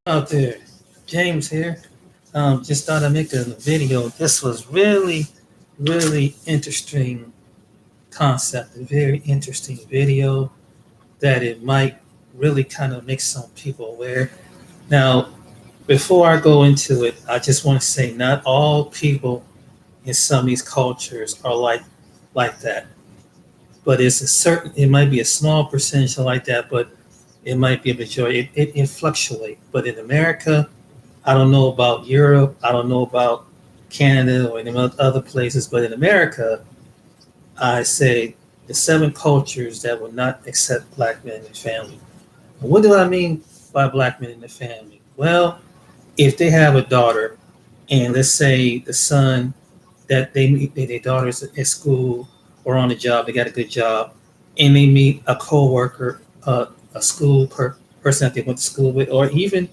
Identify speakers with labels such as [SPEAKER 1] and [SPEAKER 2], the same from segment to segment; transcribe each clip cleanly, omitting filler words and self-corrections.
[SPEAKER 1] Out there, James here. Just thought I'd make a video. This was really interesting concept, a very interesting video that it might really kind of make some people aware. Now, before I go into it, I just want to say not all people in some of these cultures are like that, but it's a certain. It might be a small percentage like that, but it might be a majority. It fluctuates. But in America, I don't know about Europe. I don't know about Canada or any other places, but in America, I say the seven cultures that will not accept black men in the family. What do I mean by black men in the family? Well, if they have a daughter, and let's say the son that they meet their daughters at school or on the job, they got a good job, and they meet a coworker, a person that they went to school with, or even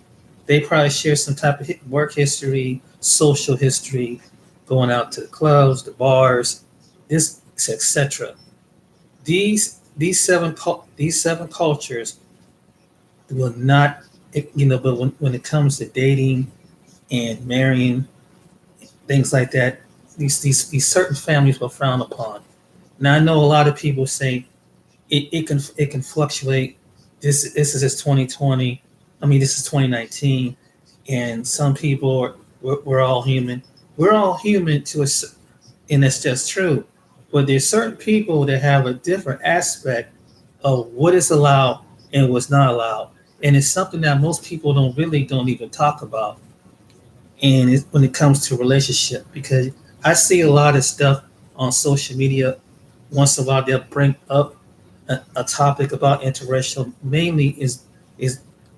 [SPEAKER 1] they probably share some type of work history, social history, going out to the clubs, the bars, this etc. These seven cultures will not, but when it comes to dating and marrying, things like that, these certain families will frown upon. Now I know a lot of people say it can fluctuate. This is just 2020. I mean, this is 2019, and some people we're all human. We're all human and that's just true. But there's certain people that have a different aspect of what is allowed and what's not allowed, and it's something that most people don't even talk about. And when it comes to relationship, because I see a lot of stuff on social media. Once in a while, they'll bring up a topic about interracial. Mainly is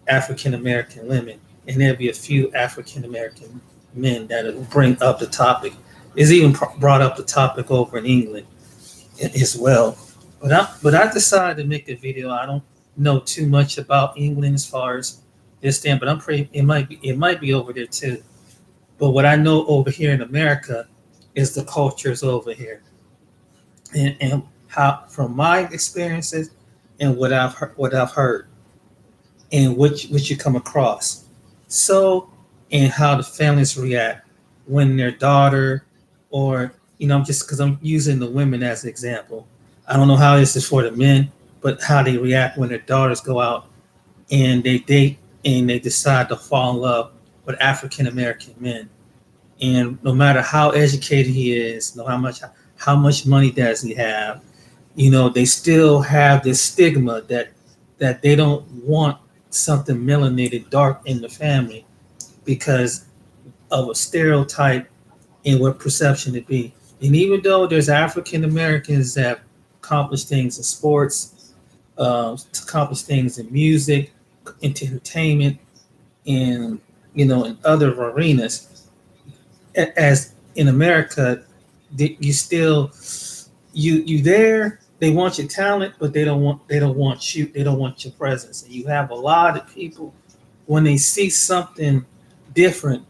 [SPEAKER 1] African American women, and there'll be a few African American men that will bring up the topic. It's even brought up the topic over in England as well. But I decided to make a video. I don't know too much about England as far as this thing, but I'm pretty. It might be over there too. But what I know over here in America is the cultures over here, and how from my experiences and what I've heard and what you come across. So, and how the families react when their daughter, or I'm just because I'm using the women as an example. I don't know how this is for the men, but how they react when their daughters go out and they date and they decide to fall in love with African American men. And no matter how educated he is, no how much money does he have, they still have this stigma that they don't want something melanated dark in the family because of a stereotype and what perception it be. And even though there's African Americans that accomplish things in sports, accomplish things in music, entertainment, and in other arenas, as in America, you still you there. They want your talent, but they don't want you. They don't want your presence. And you have a lot of people when they see something different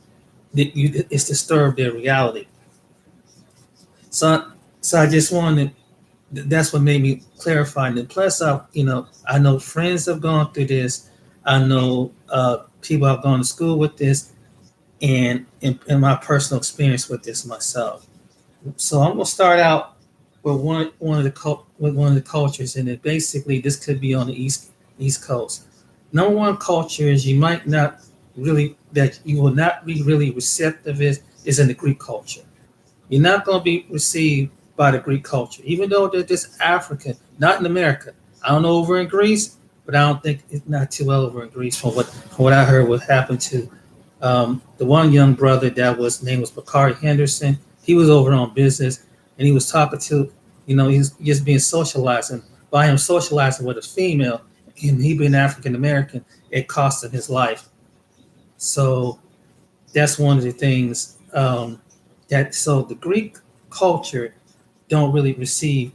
[SPEAKER 1] that it's disturbed their reality. So I just wanted. That's what made me clarify. And then plus, I know friends have gone through this. I know people have gone to school with this, and in my personal experience with this myself. So I'm gonna start out with one of the cultures, and it basically this could be on the East Coast. Number one culture is you might not really that you will not be really receptive is in the Greek culture. You're not going to be received by the Greek culture, even though they're just African, not in America. I don't know over in Greece, but I don't think it's not too well over in Greece from what I heard what happened to the one young brother that was name was Bakari Henderson. He was over on business and he was talking to, he's just being socialized. And by him socializing with a female and he being African American, it cost him his life. So that's one of the things so the Greek culture don't really receive,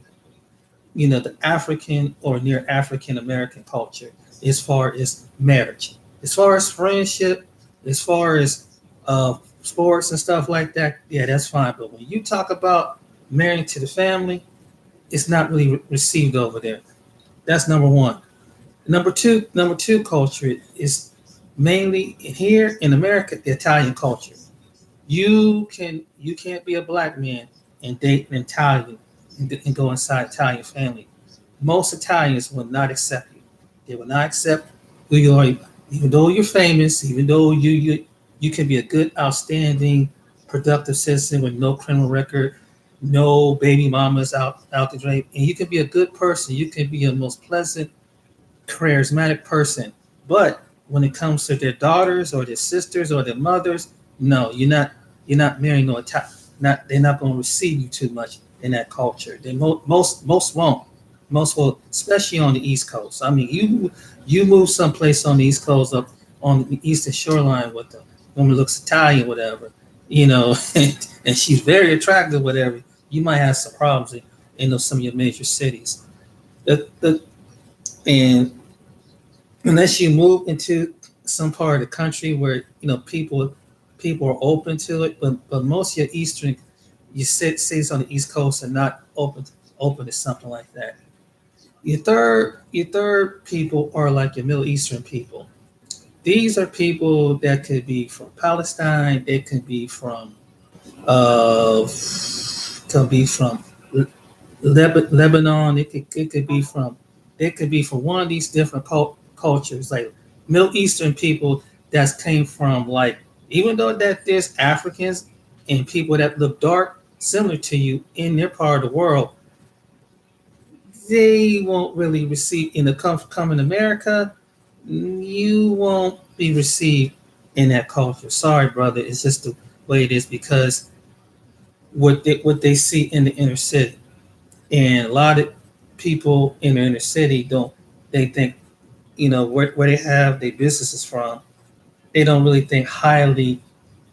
[SPEAKER 1] the African or near African American culture as far as marriage, as far as friendship, as far as sports and stuff like that. Yeah, that's fine. But when you talk about marrying to the family, it's not really received over there. That's number one. Number two culture is mainly here in America, the Italian culture. You can't be a black man and date an Italian and go inside Italian family. Most Italians will not accept you. They will not accept who you are, even though you're famous, even though you can be a good, outstanding, productive citizen with no criminal record, no baby mamas out the drain, and you can be a good person. You can be a most pleasant, charismatic person. But when it comes to their daughters or their sisters or their mothers, no, you're not marrying no Italian. Not they're not going to receive you too much in that culture. They most won't. Most will, especially on the East Coast. I mean, you move someplace on the East Coast up on the eastern shoreline with the woman looks Italian, whatever, and she's very attractive, whatever. You might have some problems in those, some of your major cities. The and unless you move into some part of the country where people are open to it, but most of your eastern you cities on the East Coast are not open to something like that. Your third people are like your Middle Eastern people. These are people that could be from Palestine. They uh could be from Lebanon. It could be from one of these different cultures, like Middle Eastern people that came from, like, even though that there's Africans and people that look dark similar to you in their part of the world, they won't really receive in the come in America. You won't be received in that culture. Sorry, brother. It's just the way it is because what they see in the inner city, and a lot of people in the inner city don't. They think where they have their businesses from. They don't really think highly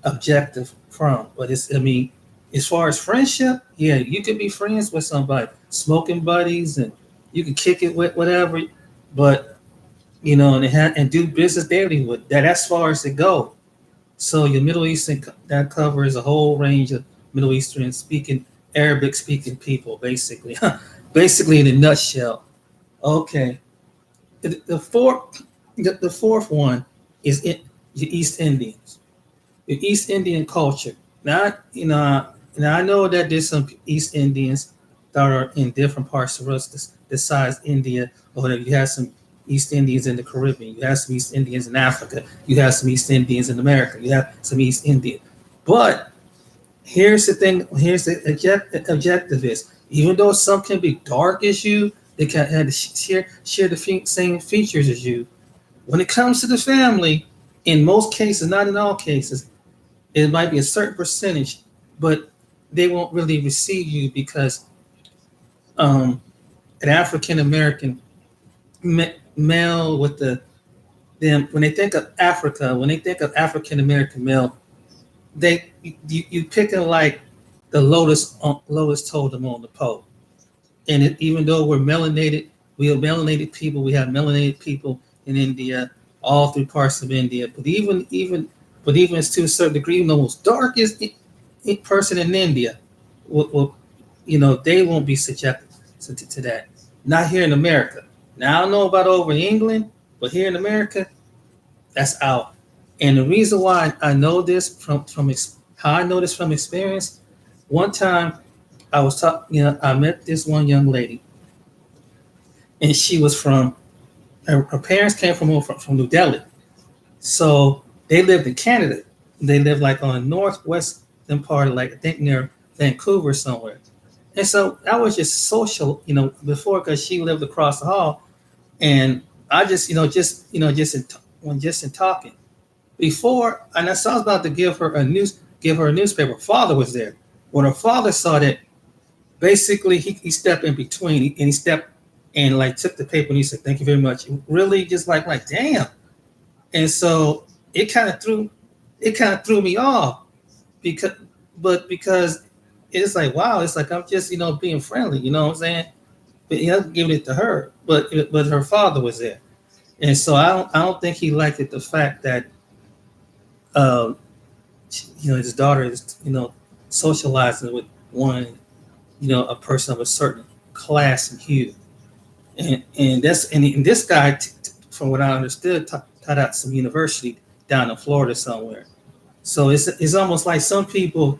[SPEAKER 1] objective from. But I mean, as far as friendship, yeah, you could be friends with somebody, smoking buddies, and you can kick it with whatever. But and do business daily with that. As far as it go. So your Middle Eastern that covers a whole range of Middle Eastern speaking, Arabic speaking people, basically, basically in a nutshell. Okay, the fourth one is the East Indians, the East Indian culture. Now I know that there's some East Indians that are in different parts of us, besides India, or that you have some East Indians in the Caribbean, you have some East Indians in Africa, you have some East Indians in America, you have some East Indian. But here's the thing, here's the objective is, even though some can be dark as you, they can have share the same features as you. When it comes to the family, in most cases, not in all cases, it might be a certain percentage, but they won't really receive you because um, an African American male with them, when they think of Africa, when they think of African American male, you picking like the lotus told them on the pole. And even though we are melanated people. We have melanated people in India, all through parts of India. But even to a certain degree, even the most darkest person in India will they won't be subjected to that. Not here in America. Now I don't know about over in England, but here in America, that's out. And the reason why I know this how I know this from experience, one time I was talking, I met this one young lady, and she was her parents came from New Delhi, so they lived in Canada. They lived like on the northwestern part of, like, I think near Vancouver somewhere. And so I was just social, before, because she lived across the hall, and I just, just in talking before, and I was about to give her a newspaper. Her father was there. When her father saw that, basically he stepped in between, and he stepped and, like, took the paper, and he said, "Thank you very much." Really, just like damn. And so it kind of threw me off, because because it's like, wow, it's like I'm just being friendly, what I'm saying? But giving it to her, but her father was there, and so I don't think he liked it, the fact that uh, his daughter is socializing with one, a person of a certain class and hue, and this guy, from what I understood, taught at some university down in Florida somewhere. So it's almost like some people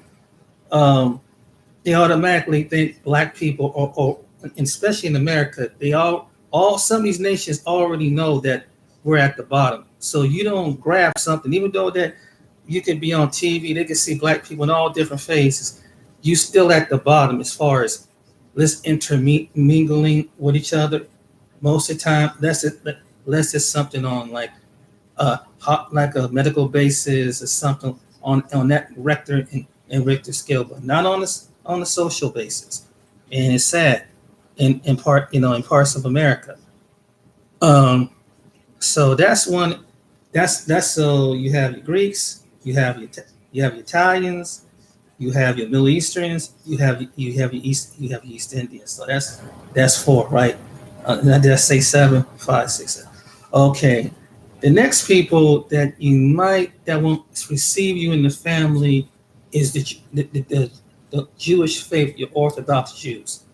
[SPEAKER 1] um, they automatically think black people, or especially in America, they all some of these nations already know that we're at the bottom. So you don't grab something, even though that you can be on TV, they can see black people in all different phases. You still at the bottom as far as let's intermingling with each other. Most of the time, unless it's something on like a medical basis or something on that Richter scale, but not on the social basis. And it's sad in part, in parts of America. Um, so that's one. That's so you have your Greeks, you have your Italians, you have your Middle Easterns, you have your East Indians. So that's four, right? Did I say seven? Five, six, seven. Okay. The next people that won't receive you in the family is the Jewish faith, your Orthodox Jews.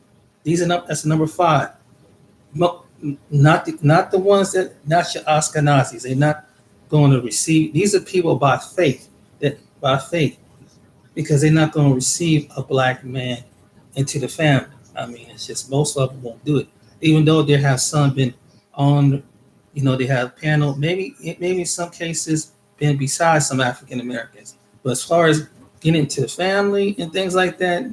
[SPEAKER 1] That's number five. Not the ones not your Ashkenazis. They're not going to receive. These are people by faith, because they're not going to receive a black man into the family. I mean, it's just most of them won't do it, even though there have some been on. They have panel. Maybe in some cases been beside some African Americans, but as far as getting into the family and things like that,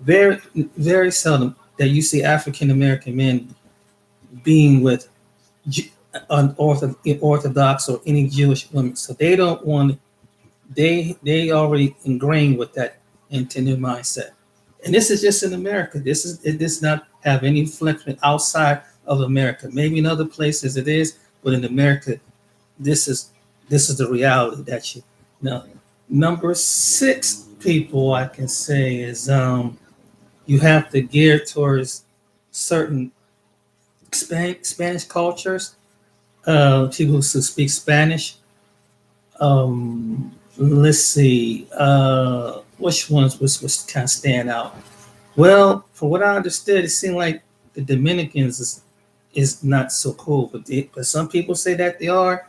[SPEAKER 1] very very seldom that you see African American men being with unorthodox or any Jewish women. So they don't want. They already ingrained with that into their mindset. And this is just in America. It does not have any inflection outside of America. Maybe in other places it is, but in America, this is the reality that you know. Number six people I can say is you have to gear towards certain Spanish cultures, people who speak Spanish. Let's see, which ones was kind of stand out. Well, from what I understood, it seemed like the Dominicans is not so cool, but some people say that they are,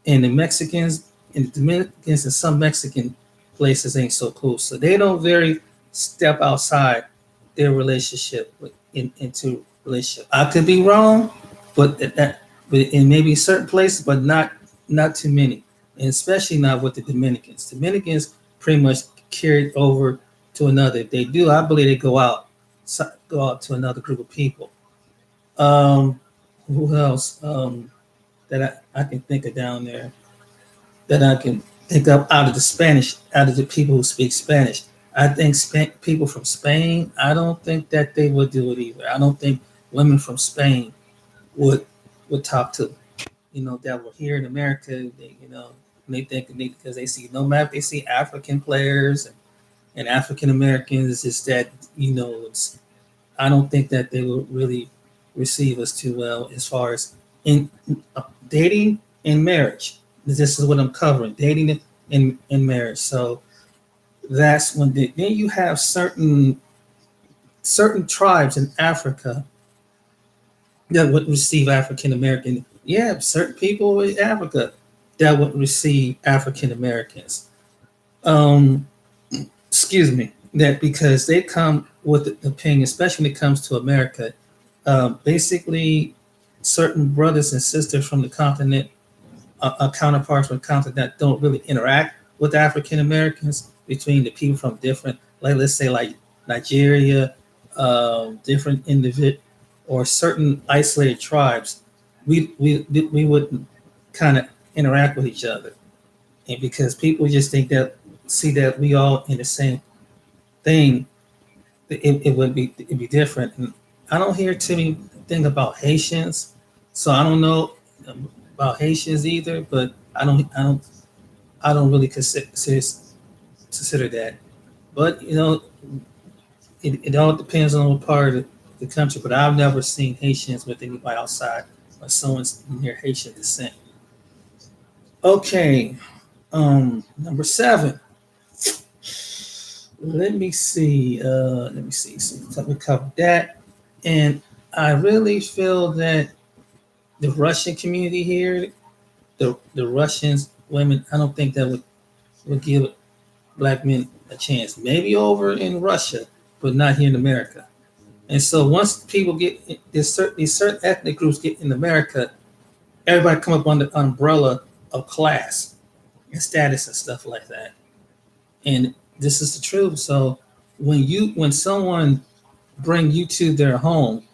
[SPEAKER 1] and the Mexicans and the Dominicans and some Mexican places ain't so cool. So they don't very step outside their relationship into relationship. I could be wrong, but in maybe certain places, but not too many, and especially not with the Dominicans. Dominicans pretty much carried over to another. If they do, I believe they go out to another group of people. Um, who else that I can think of down there that I can think of out of the people who speak Spanish? I think people from Spain, I don't think that they would do it either. I don't think women from Spain would talk to, that were here in America. They think because they see, no matter if they see African players and African Americans, is that it's, I don't think that they will really receive us too well as far as in dating and marriage. This is what I'm covering: dating and marriage. So that's when then you have certain tribes in Africa that would receive African American. Yeah, certain people in Africa that would receive African Americans. Um, excuse me, that because they come with the opinion, especially when it comes to America. Basically, certain brothers and sisters from the continent, counterparts from the continent that don't really interact with African Americans, between the people from different, like let's say like Nigeria, different individ or certain isolated tribes, we wouldn't kind of interact with each other, and because people just think that see that we all in the same thing, it would be it'd be different. And I don't hear too many things about Haitians, so I don't know about Haitians either. But I don't really consider that. But it all depends on what part of the country. But I've never seen Haitians with anybody outside or someone's near Haitian descent. Okay, number seven. Let me see. Let me see. So we covered that, and I really feel that the Russian community here. the Russians women, I don't think that would give black men a chance. Maybe over in Russia, but not here in America. And so once people get these certain ethnic groups get in America, everybody come up under the umbrella of class and status and stuff like that. And this is the truth. So when someone bring you to their home,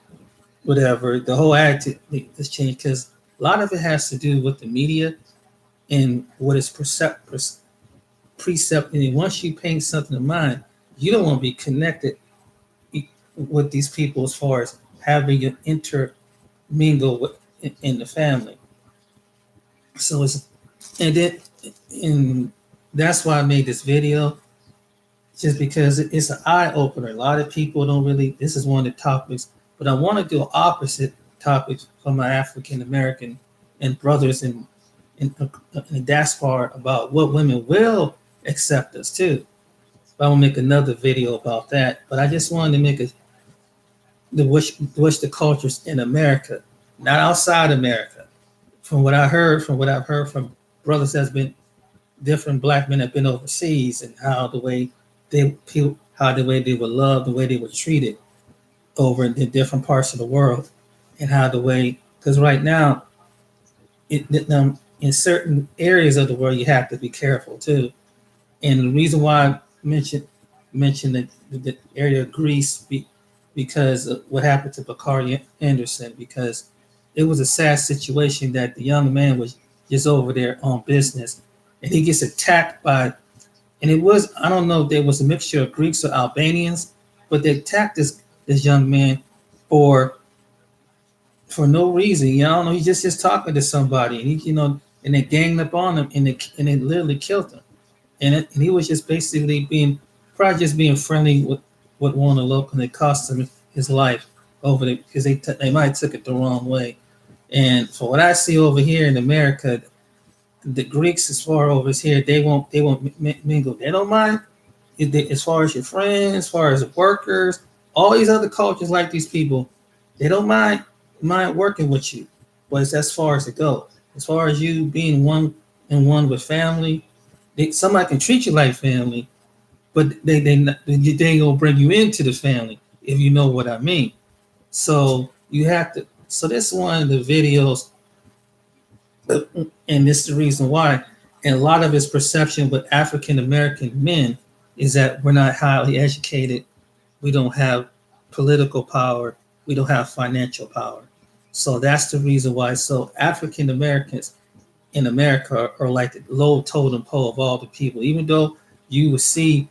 [SPEAKER 1] whatever, the whole attitude has changed because a lot of it has to do with the media and what is precept. And once you paint something in mind, you don't want to be connected with these people as far as having an intermingle in the family. So and that's why I made this video, just because it's an eye opener. A lot of people don't really. This is one of the topics, but I want to do an opposite topic for my African American and brothers in the diaspora about what women will accept us too. But I will make another video about that. But I just wanted to make the cultures in America, not outside America. From what I've heard from brothers that's been different black men have been overseas, and how the way they were loved, the way they were treated over in different parts of the world, and how the way, because right now in certain areas of the world you have to be careful too. And the reason why I mentioned the area of Greece because of what happened to Bakari Anderson, because it was a sad situation that the young man was just over there on business, and he gets attacked by, and it was, I don't know if there was a mixture of Greeks or Albanians, but they attacked this young man for no reason. I don't know. He just talking to somebody, and and they ganged up on him, and they literally killed him. And he was just basically probably just being friendly with one of the locals, and it cost him his life over there because they might have took it the wrong way. And for what I see over here in America, the Greeks, as far over here, they won't mingle. They don't mind as far as your friends, as far as workers, all these other cultures like these people, they don't mind working with you. But it's as far as it goes. As far as you being one with family, somebody can treat you like family, but they ain't gonna bring you into the family, if you know what I mean. So you have to. So this is one of the videos, and this is the reason why. And a lot of his perception with African American men is that we're not highly educated, we don't have political power, we don't have financial power. So that's the reason why. So African Americans in America are like the low totem pole of all the people. Even though you will see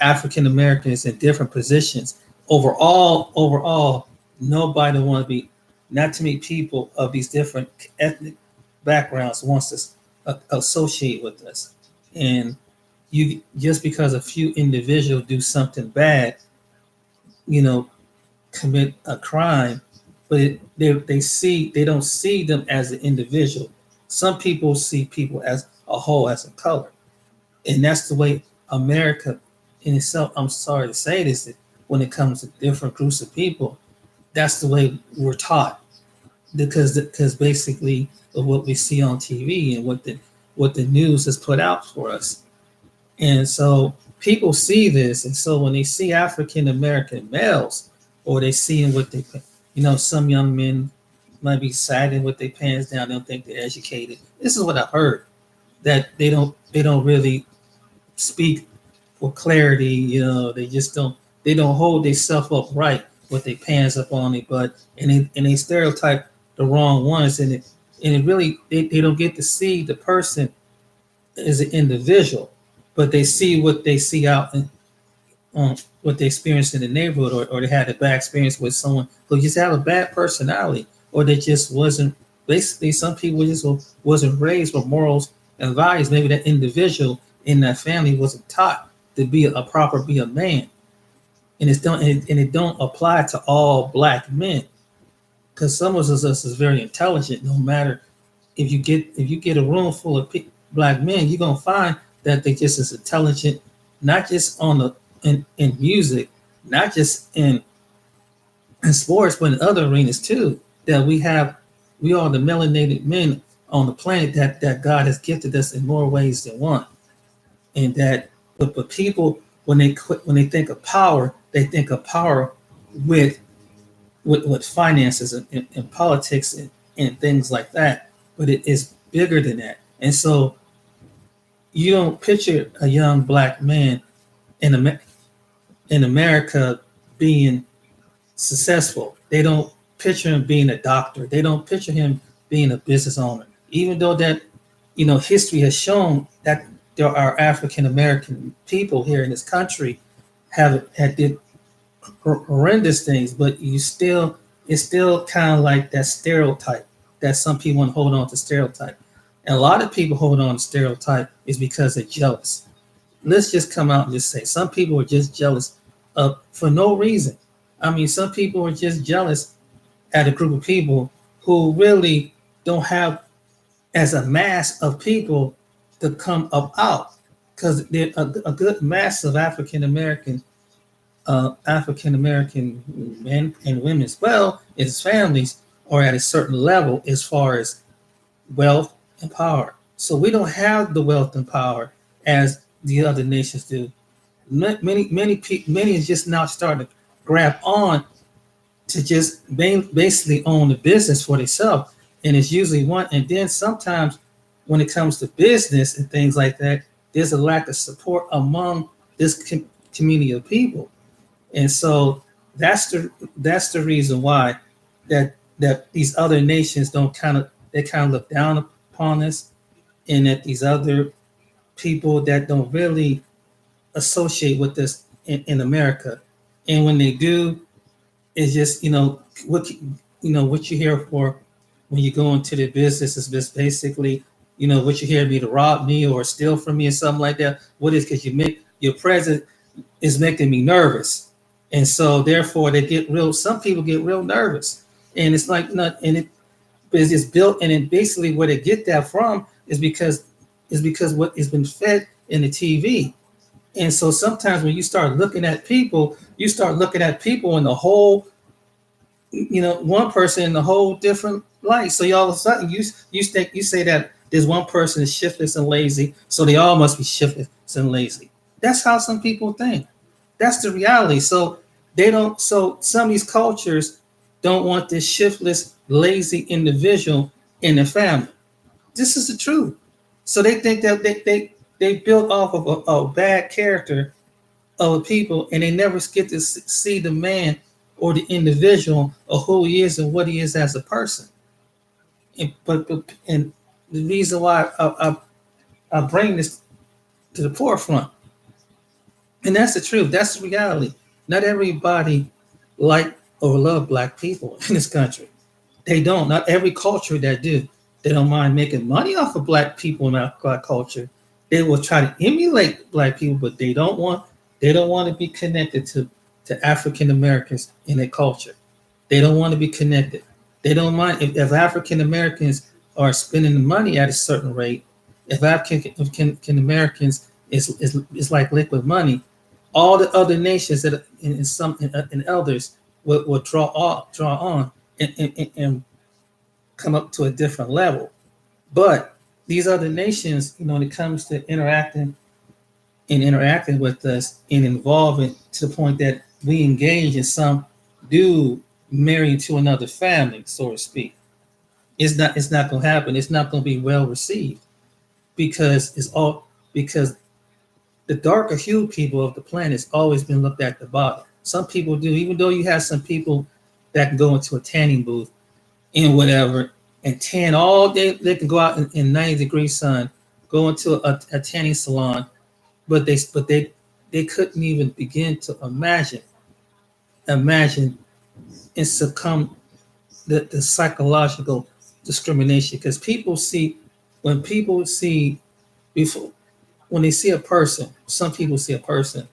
[SPEAKER 1] African Americans in different positions, overall, nobody want to be, not too many people of these different ethnic backgrounds wants to associate with us. And you, just because a few individuals do something bad, commit a crime, but they don't see them as an individual. Some people see people as a whole, as a color, and that's the way America in itself. I'm sorry to say this, that when it comes to different groups of people, that's the way we're taught, because basically of what we see on TV and what the news has put out for us. And so people see this, and so when they see African American males, or they see what they, some young men might be sagging with their pants down. They don't think they're educated. This is what I heard, that they don't really speak with clarity. They just don't. They don't hold themselves up right with their pants up on their butt, and they stereotype the wrong ones, and it really they don't get to see the person as an individual, but they see what they see out in, what they experienced in the neighborhood, or they had a bad experience with someone who just had a bad personality, or they just wasn't, basically some people just wasn't raised with morals and values. Maybe that individual in that family wasn't taught to be a man. And it don't apply to all black men, because some of us is very intelligent. No matter if you get a room full of black men, you're gonna find that they just as intelligent, not just in music, not just in sports, but in other arenas too. That we are the melanated men on the planet that God has gifted us in more ways than one. And that, but people, when they think of power, they think of power with with finances and politics and things like that. But it is bigger than that. And so you don't picture a young black man in in America being successful. They don't picture him being a doctor. They don't picture him being a business owner. Even though that, history has shown that there are African American people here in this country have had did horrendous things, but it's still kind of like that stereotype that some people want to hold on to stereotype. And a lot of people hold on to stereotype is because they're jealous. Let's just come out and just say some people are just jealous of for no reason. I mean, some people are just jealous at a group of people who really don't have as a mass of people to come up out because a good mass of African American men and women as well as families are at a certain level as far as wealth and power. So we don't have the wealth and power as the other nations do. Many people, many is just now starting to grab on to just basically own the business for themselves, and it's usually one. And then sometimes when it comes to business and things like that, there's a lack of support among this community of people, and so that's the reason why that these other nations don't they kind of look down upon us, and that these other people that don't really associate with us in America, and when they do, it's just what you hear for when you go into the business is just basically what you hear me to rob me or steal from me or something like that. What is because you make your presence is making me nervous, and so therefore they get real. Some people get real nervous, and it's like not and it is it's built and it basically where they get that from is because what has been fed in the TV. And so sometimes when you start looking at people, you start looking at people in the whole, one person in the whole different light. So all of a sudden you say that there's one person is shiftless and lazy, so they all must be shiftless and lazy. That's how some people think. That's the reality. So they don't. So some of these cultures don't want this shiftless, lazy individual in their family. This is the truth. So they think that they built off of a bad character of people, and they never get to see the man or the individual or who he is and what he is as a person. And the reason why I bring this to the forefront, and that's the truth. That's the reality. Not everybody like or love black people in this country. They don't. Not every culture that do. They don't mind making money off of black people in our black culture. They will try to emulate black people, but they don't want to be connected to African Americans in their culture. They don't want to be connected. They don't mind if African Americans are spending the money at a certain rate. If African Americans is like liquid money, all the other nations that and elders will draw on and come up to a different level. But these other nations, when it comes to interacting with us and involving to the point that we engage in some do marry to another family, so to speak. It's not going to happen. It's not going to be well received because because the darker hued people of the planet has always been looked at the bottom. Some people do, even though you have some people that can go into a tanning booth and whatever and tan all day. They can go out in 90-degree sun, go into a tanning salon, but they couldn't even begin to imagine and succumb the psychological discrimination because when they see a person, some people see a person,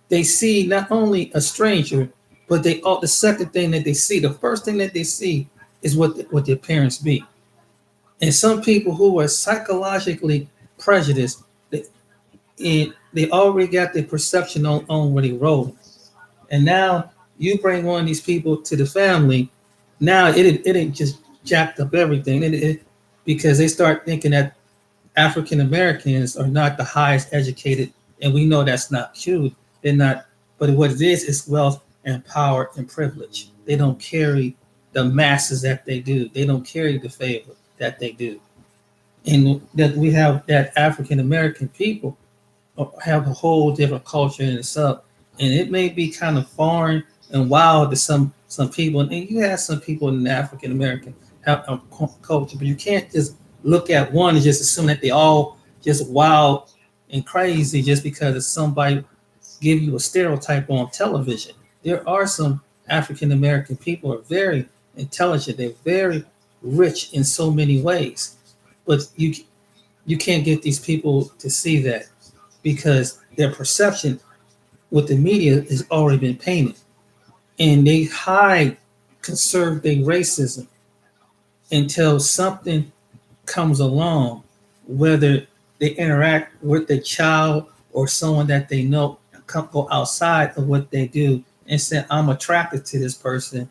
[SPEAKER 1] they see not only a stranger, but the second thing that they see, the first thing that they see is what their parents be. And some people who are psychologically prejudiced, they already got their perception on already rolling. And now you bring one of these people to the family, now it ain't just jacked up everything. because they start thinking that African Americans are not the highest educated, and we know that's not true. They're not, but what it is wealth and power and privilege. They don't carry the masses that they do. They don't carry the favor that they do. And that we have that African American people have a whole different culture in itself, and it may be kind of foreign and wild to some people. And you have some people in the African American culture, but you can't just look at one and just assume that they all just wild and crazy just because it's somebody give you a stereotype on television. There are some African American people who are very intelligent. They're very rich in so many ways, but you can't get these people to see that because their perception with the media has already been painted, and they hide conservative racism until something comes along, whether they interact with a child or someone that they know go outside of what they do and say, I'm attracted to this person,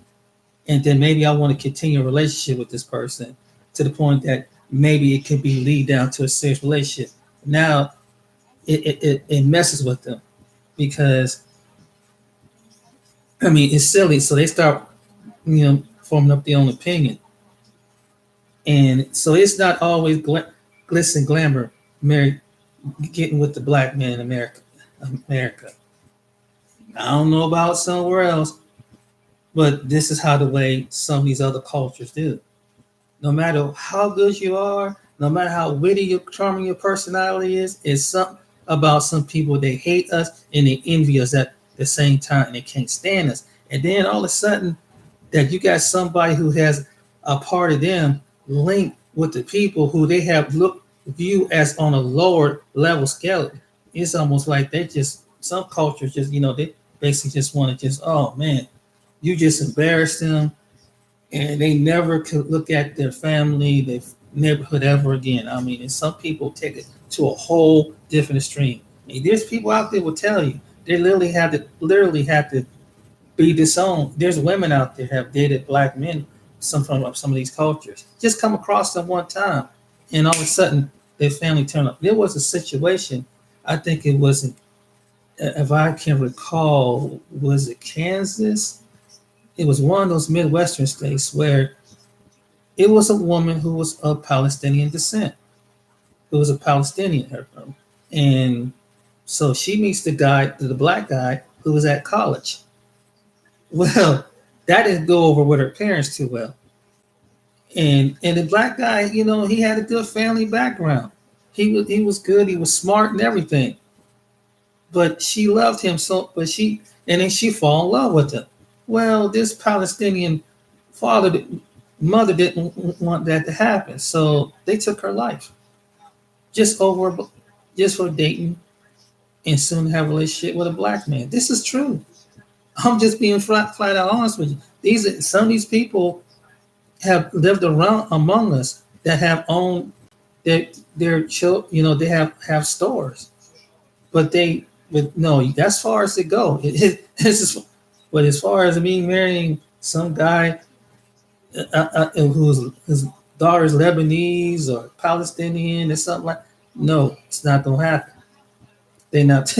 [SPEAKER 1] and then maybe I want to continue a relationship with this person to the point that maybe it could be lead down to a serious relationship. Now it messes with them because I mean it's silly. So they start, forming up their own opinion. And so it's not always glitz and glamour, Mary getting with the black man in America. I don't know about somewhere else, but this is how the way some of these other cultures do. No matter how good you are, no matter how witty your charming your personality is, it's something about some people they hate us and they envy us at the same time and they can't stand us. And then all of a sudden that you got somebody who has a part of them linked with the people who they have view as on a lower level scale. It's almost like they just some cultures just they basically just want to just oh man, you just embarrass them, and they never could look at their family, their neighborhood ever again. I mean, and some people take it to a whole different extreme. And there's people out there will tell you they literally have to be disowned. There's women out there have dated black men, some from some of these cultures. Just come across them one time, and all of a sudden their family turned up. There was a situation, I think it wasn't, if I can recall, was it Kansas? It was one of those Midwestern states where it was a woman who was of Palestinian descent. It was a Palestinian, and so she meets the black guy who was at college. Well, that didn't go over with her parents too well. And the black guy, he had a good family background. He was good. He was smart and everything. But she loved him so. And then she fall in love with him. Well, this Palestinian mother didn't want that to happen, so they took her life just for dating and soon have a relationship with a black man. This is true. I'm just being flat out honest with you. Some of these people have lived around among us that have owned their children. They have stores, but no. That's far as it go. But as far as me marrying some guy whose his daughter's Lebanese or Palestinian or something no, it's not gonna happen. They're not.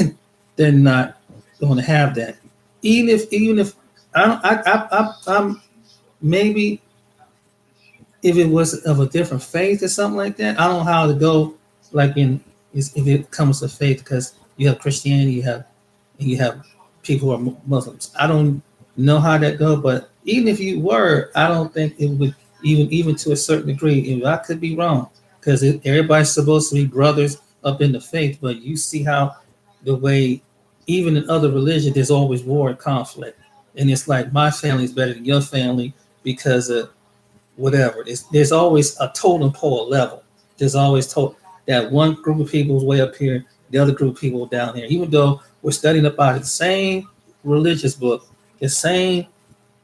[SPEAKER 1] They're not going to have that. Even if I'm maybe if it was of a different faith or something like that. I don't know how to go like if it comes to faith because you have Christianity, you have people who are Muslims. I don't know how that go, but even if you were, I don't think it would even to a certain degree. I could be wrong because everybody's supposed to be brothers up in the faith, but you see how the way even in other religions there's always war and conflict, and it's like my family is better than your family because of whatever. There's always a totem pole level. There's always that one group of people is way up here, the other group of people down here. Even though we're studying about the same religious book, the same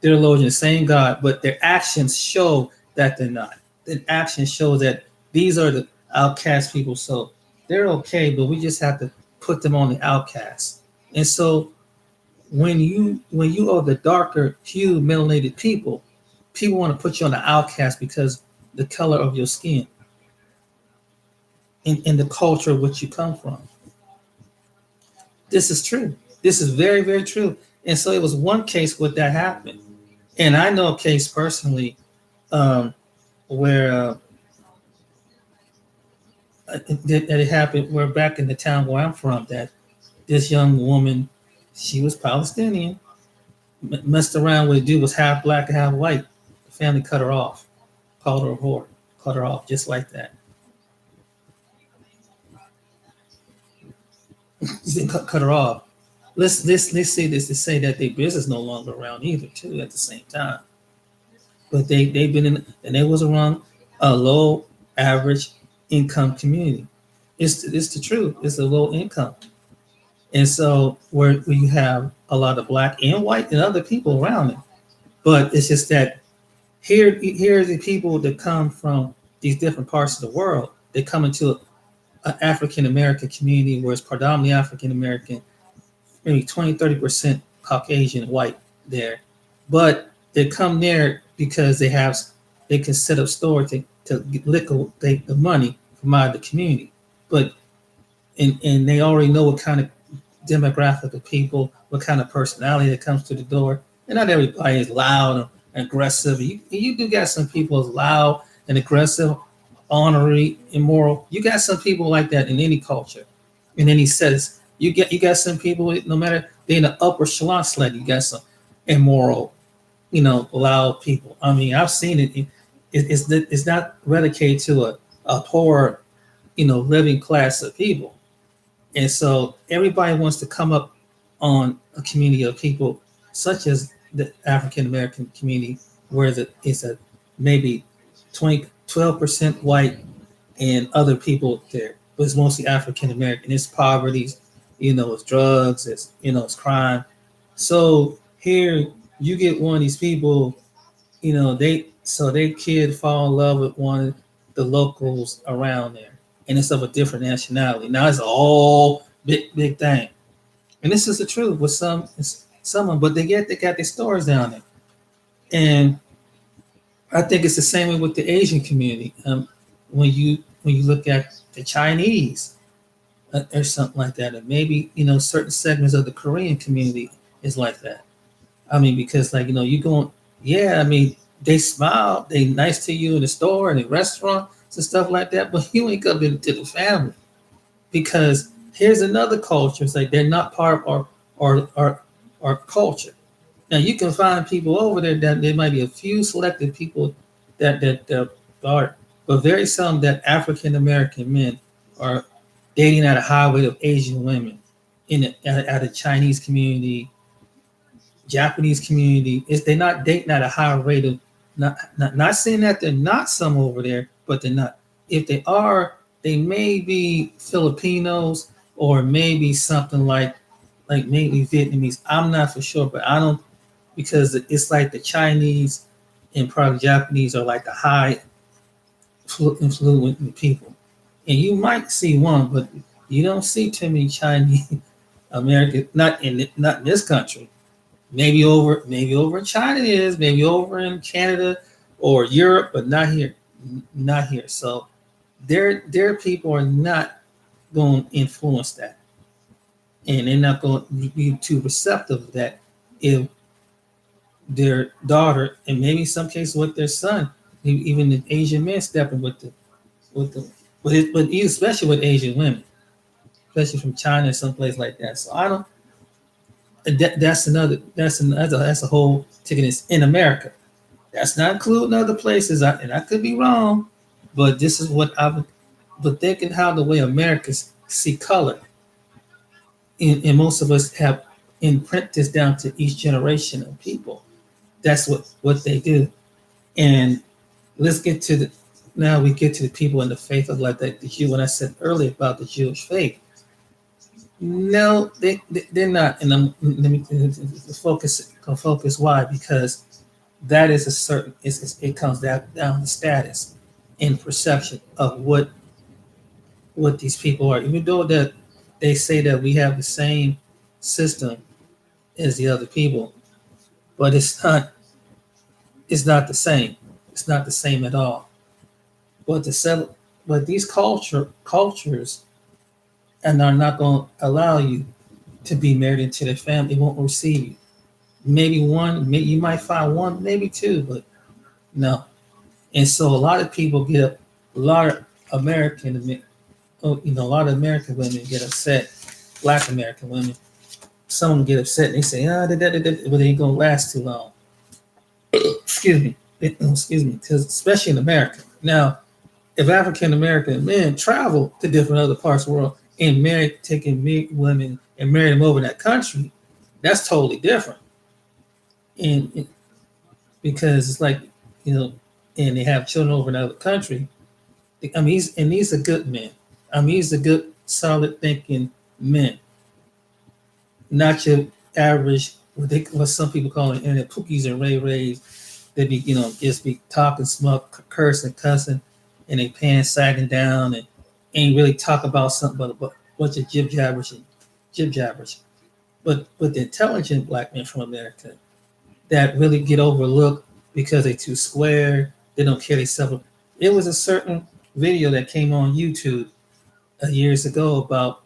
[SPEAKER 1] theologian, the same God, but their actions show that they're not. The actions show that these are the outcast people. So they're okay, but we just have to put them on the outcast. And so when you are the darker hue melanated people want to put you on the outcast because the color of your skin. in the culture which you come from. This is true. This is very, very true. And so it was one case where that happened. And I know a case personally um, where that it happened where back in the town where I'm from, that this young woman, she was Palestinian, messed around with a dude was half black and half white. The family cut her off, called her a whore, cut her off just like that. Cut her off. Let's say this to say that their business no longer around either too at the same time. But they've been in and they was around a low average income community. It's the truth. It's a low income. And so where you have a lot of black and white and other people around it. But it's just that here are the people that come from these different parts of the world. They come into an African American community where it's predominantly African American, maybe 20-30% Caucasian white there. But they come there because they can set up store to liquidate the money from out of the community. But and they already know what kind of demographic of people, what kind of personality that comes to the door. And not everybody is loud and aggressive. You do got some people as loud and aggressive, ornery, immoral. You got some people like that in any culture, in any settings. You got some people, no matter they're in the upper echelon sled, you got some immoral, loud people. I mean, I've seen it. It's not relegated to a poor, living class of people. And so everybody wants to come up on a community of people such as the African American community, where it's a maybe 12% white and other people there, but it's mostly African American. It's poverty, it's drugs, it's crime. So here you get one of these people, they kid fall in love with one of the locals around there, and it's of a different nationality. Now it's a whole big thing, and this is the truth with someone, but they got their stories down there, and I think it's the same way with the Asian community. When you look at the Chinese or something like that, and maybe certain segments of the Korean community is like that. I mean, because you going, yeah, I mean, they smile, they nice to you in the store and the restaurants and stuff like that, but you ain't coming into the family because here's another culture. It's like they're not part of our culture. Now you can find people over there that there might be a few selected people that are, but very seldom that African American men are dating at a high rate of Asian women at a Chinese community, Japanese community. They're not dating at a higher rate of not saying that they're not some over there, but they're not. If they are, they may be Filipinos or maybe something like maybe Vietnamese. I'm not for sure, but I don't, because it's like the Chinese and probably Japanese are like the high influent people, and you might see one, but you don't see too many Chinese American, not in this country. Maybe over in China it is, maybe over in Canada or Europe, but not here, not here. So their people are not going to influence that, and they're not going to be too receptive of that if their daughter, and maybe in some cases with their son, even the Asian men stepping but especially with Asian women, especially from China or someplace like that. So I don't. That's a whole ticket. It's in America. That's not including other places, and I could be wrong, but this is what I've. But thinking how the way Americans see color, and most of us have imprint this down to each generation of people. That's what they do. And let's get to the now we get to the people in the faith of like the Jew. When I said earlier about the Jewish faith, no, they're not. And let me focus. Why? Because that is a certain. It comes down to status and perception of what these people are. Even though that they say that we have the same system as the other people, but it's not. It's not the same. It's not the same at all. But but these cultures and are not going to allow you to be married into their family. They won't receive you. Maybe one, you might find one, maybe two, but no. And so a lot of people get a lot of American, a lot of American women get upset. Black American women, some of them get upset. And they say, but they ain't gonna last too long. Excuse me, because especially in America. Now, if African American men travel to different other parts of the world and taking women and marry them over in that country, that's totally different. And because it's like, and they have children over in another country. I mean, these are good men. I mean, these are good, solid thinking men, not your average what some people call it internet pookies and ray-rays. They be just be talking, smoke, cursing, cussing, and they pants sagging down and ain't really talk about something but a bunch of jib jabberish. But the intelligent black men from America that really get overlooked because they're too square, they don't care themselves. It was a certain video that came on YouTube years ago about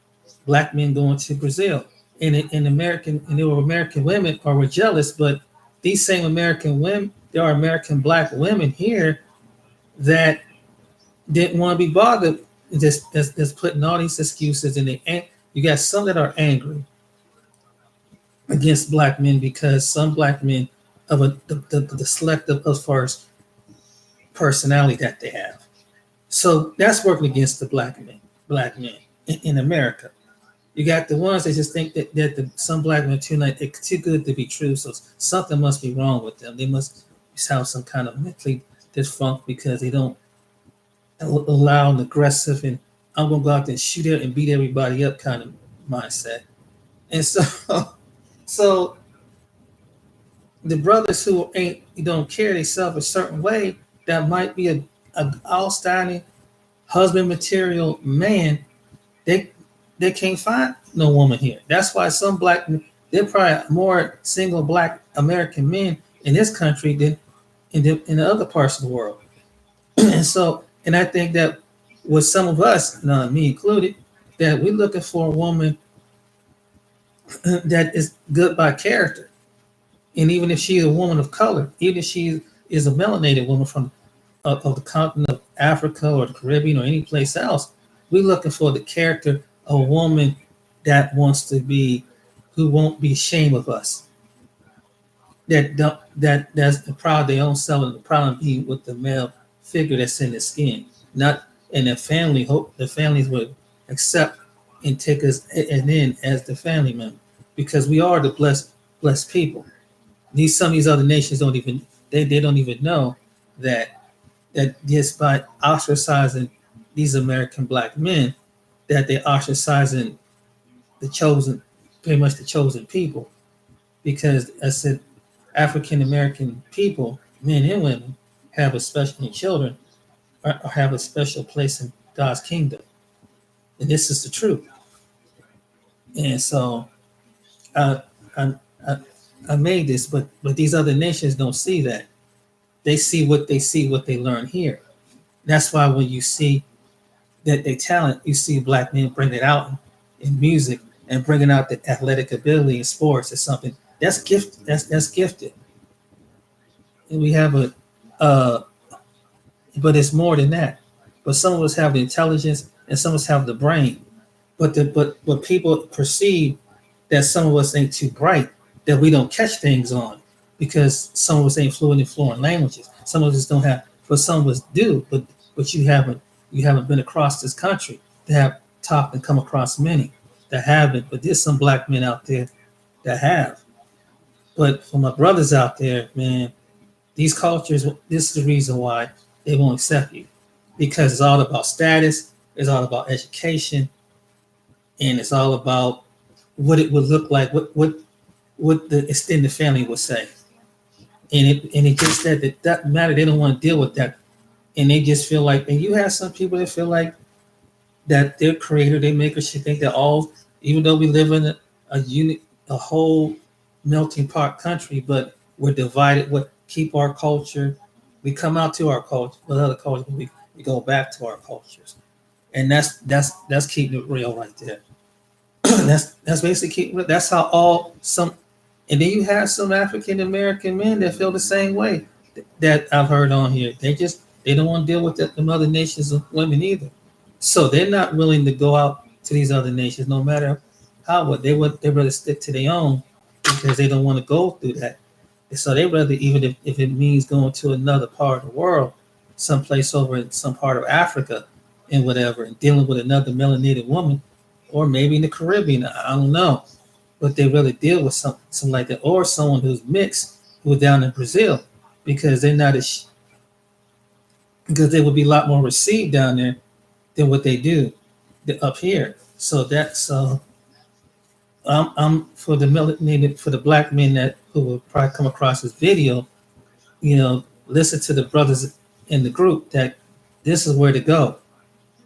[SPEAKER 1] black men going to Brazil, and there were American women who were jealous, but these same American women, there are American black women here that didn't want to be bothered. Just putting all these excuses in the you got some that are angry against black men because some black men of the selective as far as personality that they have. So that's working against the black men in America. You got the ones that just think that some black men they're too good to be true. So something must be wrong with them. They must have some kind of mentally dysfunction because they don't allow an aggressive and I'm gonna go out there and shoot it and beat everybody up kind of mindset. And so the brothers who don't care themselves a certain way, that might be a outstanding husband material man, they can't find no woman here. That's why some black men, there are probably more single black American men in this country than in the other parts of the world. and I think that with some of us, me included, that we're looking for a woman that is good by character. And even if she is a woman of color, even if she is a melanated woman from of the continent of Africa or the Caribbean or any place else, we're looking for the character of a woman that who won't be ashamed of us. That's proud their own self and proud of being with the male figure that's in the skin. Not in the family, hope the families would accept and take us and in as the family member. Because we are the blessed people. Some of these other nations don't even know that just by ostracizing these American black men, that they're ostracizing pretty much the chosen people. Because I said African American people, men and women, have especially children, or have a special place in God's kingdom. And this is the truth. And so I made this, but these other nations don't see that. They see what they learn here. That's why when you see that they talent, you see black men bring it out in music and bringing out the athletic ability in sports or something. That's gifted. That's gifted. And we have but it's more than that. But some of us have the intelligence and some of us have the brain. But people perceive that some of us ain't too bright, that we don't catch things on because some of us ain't fluent in foreign languages. Some of us don't have, but some of us do. But you haven't been across this country to have talked and come across many that haven't. But there's some black men out there that have. But for my brothers out there, man, these cultures, this is the reason why they won't accept you, because it's all about status, it's all about education, and it's all about what it would look like, what the extended family would say. And it just that matter, they don't want to deal with that. And they just feel like, and you have some people that feel like that their creator, their maker should think that all, even though we live in a whole melting pot country, but we're divided, keep our culture. We come out to our culture, with other cultures, We go back to our cultures, and that's keeping it real right there. That's basically that's how all some, and then you have some African American men that feel the same way that I've heard on here. They don't want to deal with the other nations of women either, so they're not willing to go out to these other nations, no matter how. What they rather stick to their own because they don't want to go through that. And so they rather, even if it means going to another part of the world, someplace over in some part of Africa and whatever, and dealing with another melanated woman, or maybe in the Caribbean, I don't know. But they really deal with something like that, or someone who's mixed, who's down in Brazil, because they're not as, because they would be a lot more received down there than what they do up here. So that's I'm for the melanated, for the black men that who will probably come across this video, listen to the brothers in the group that this is where to go,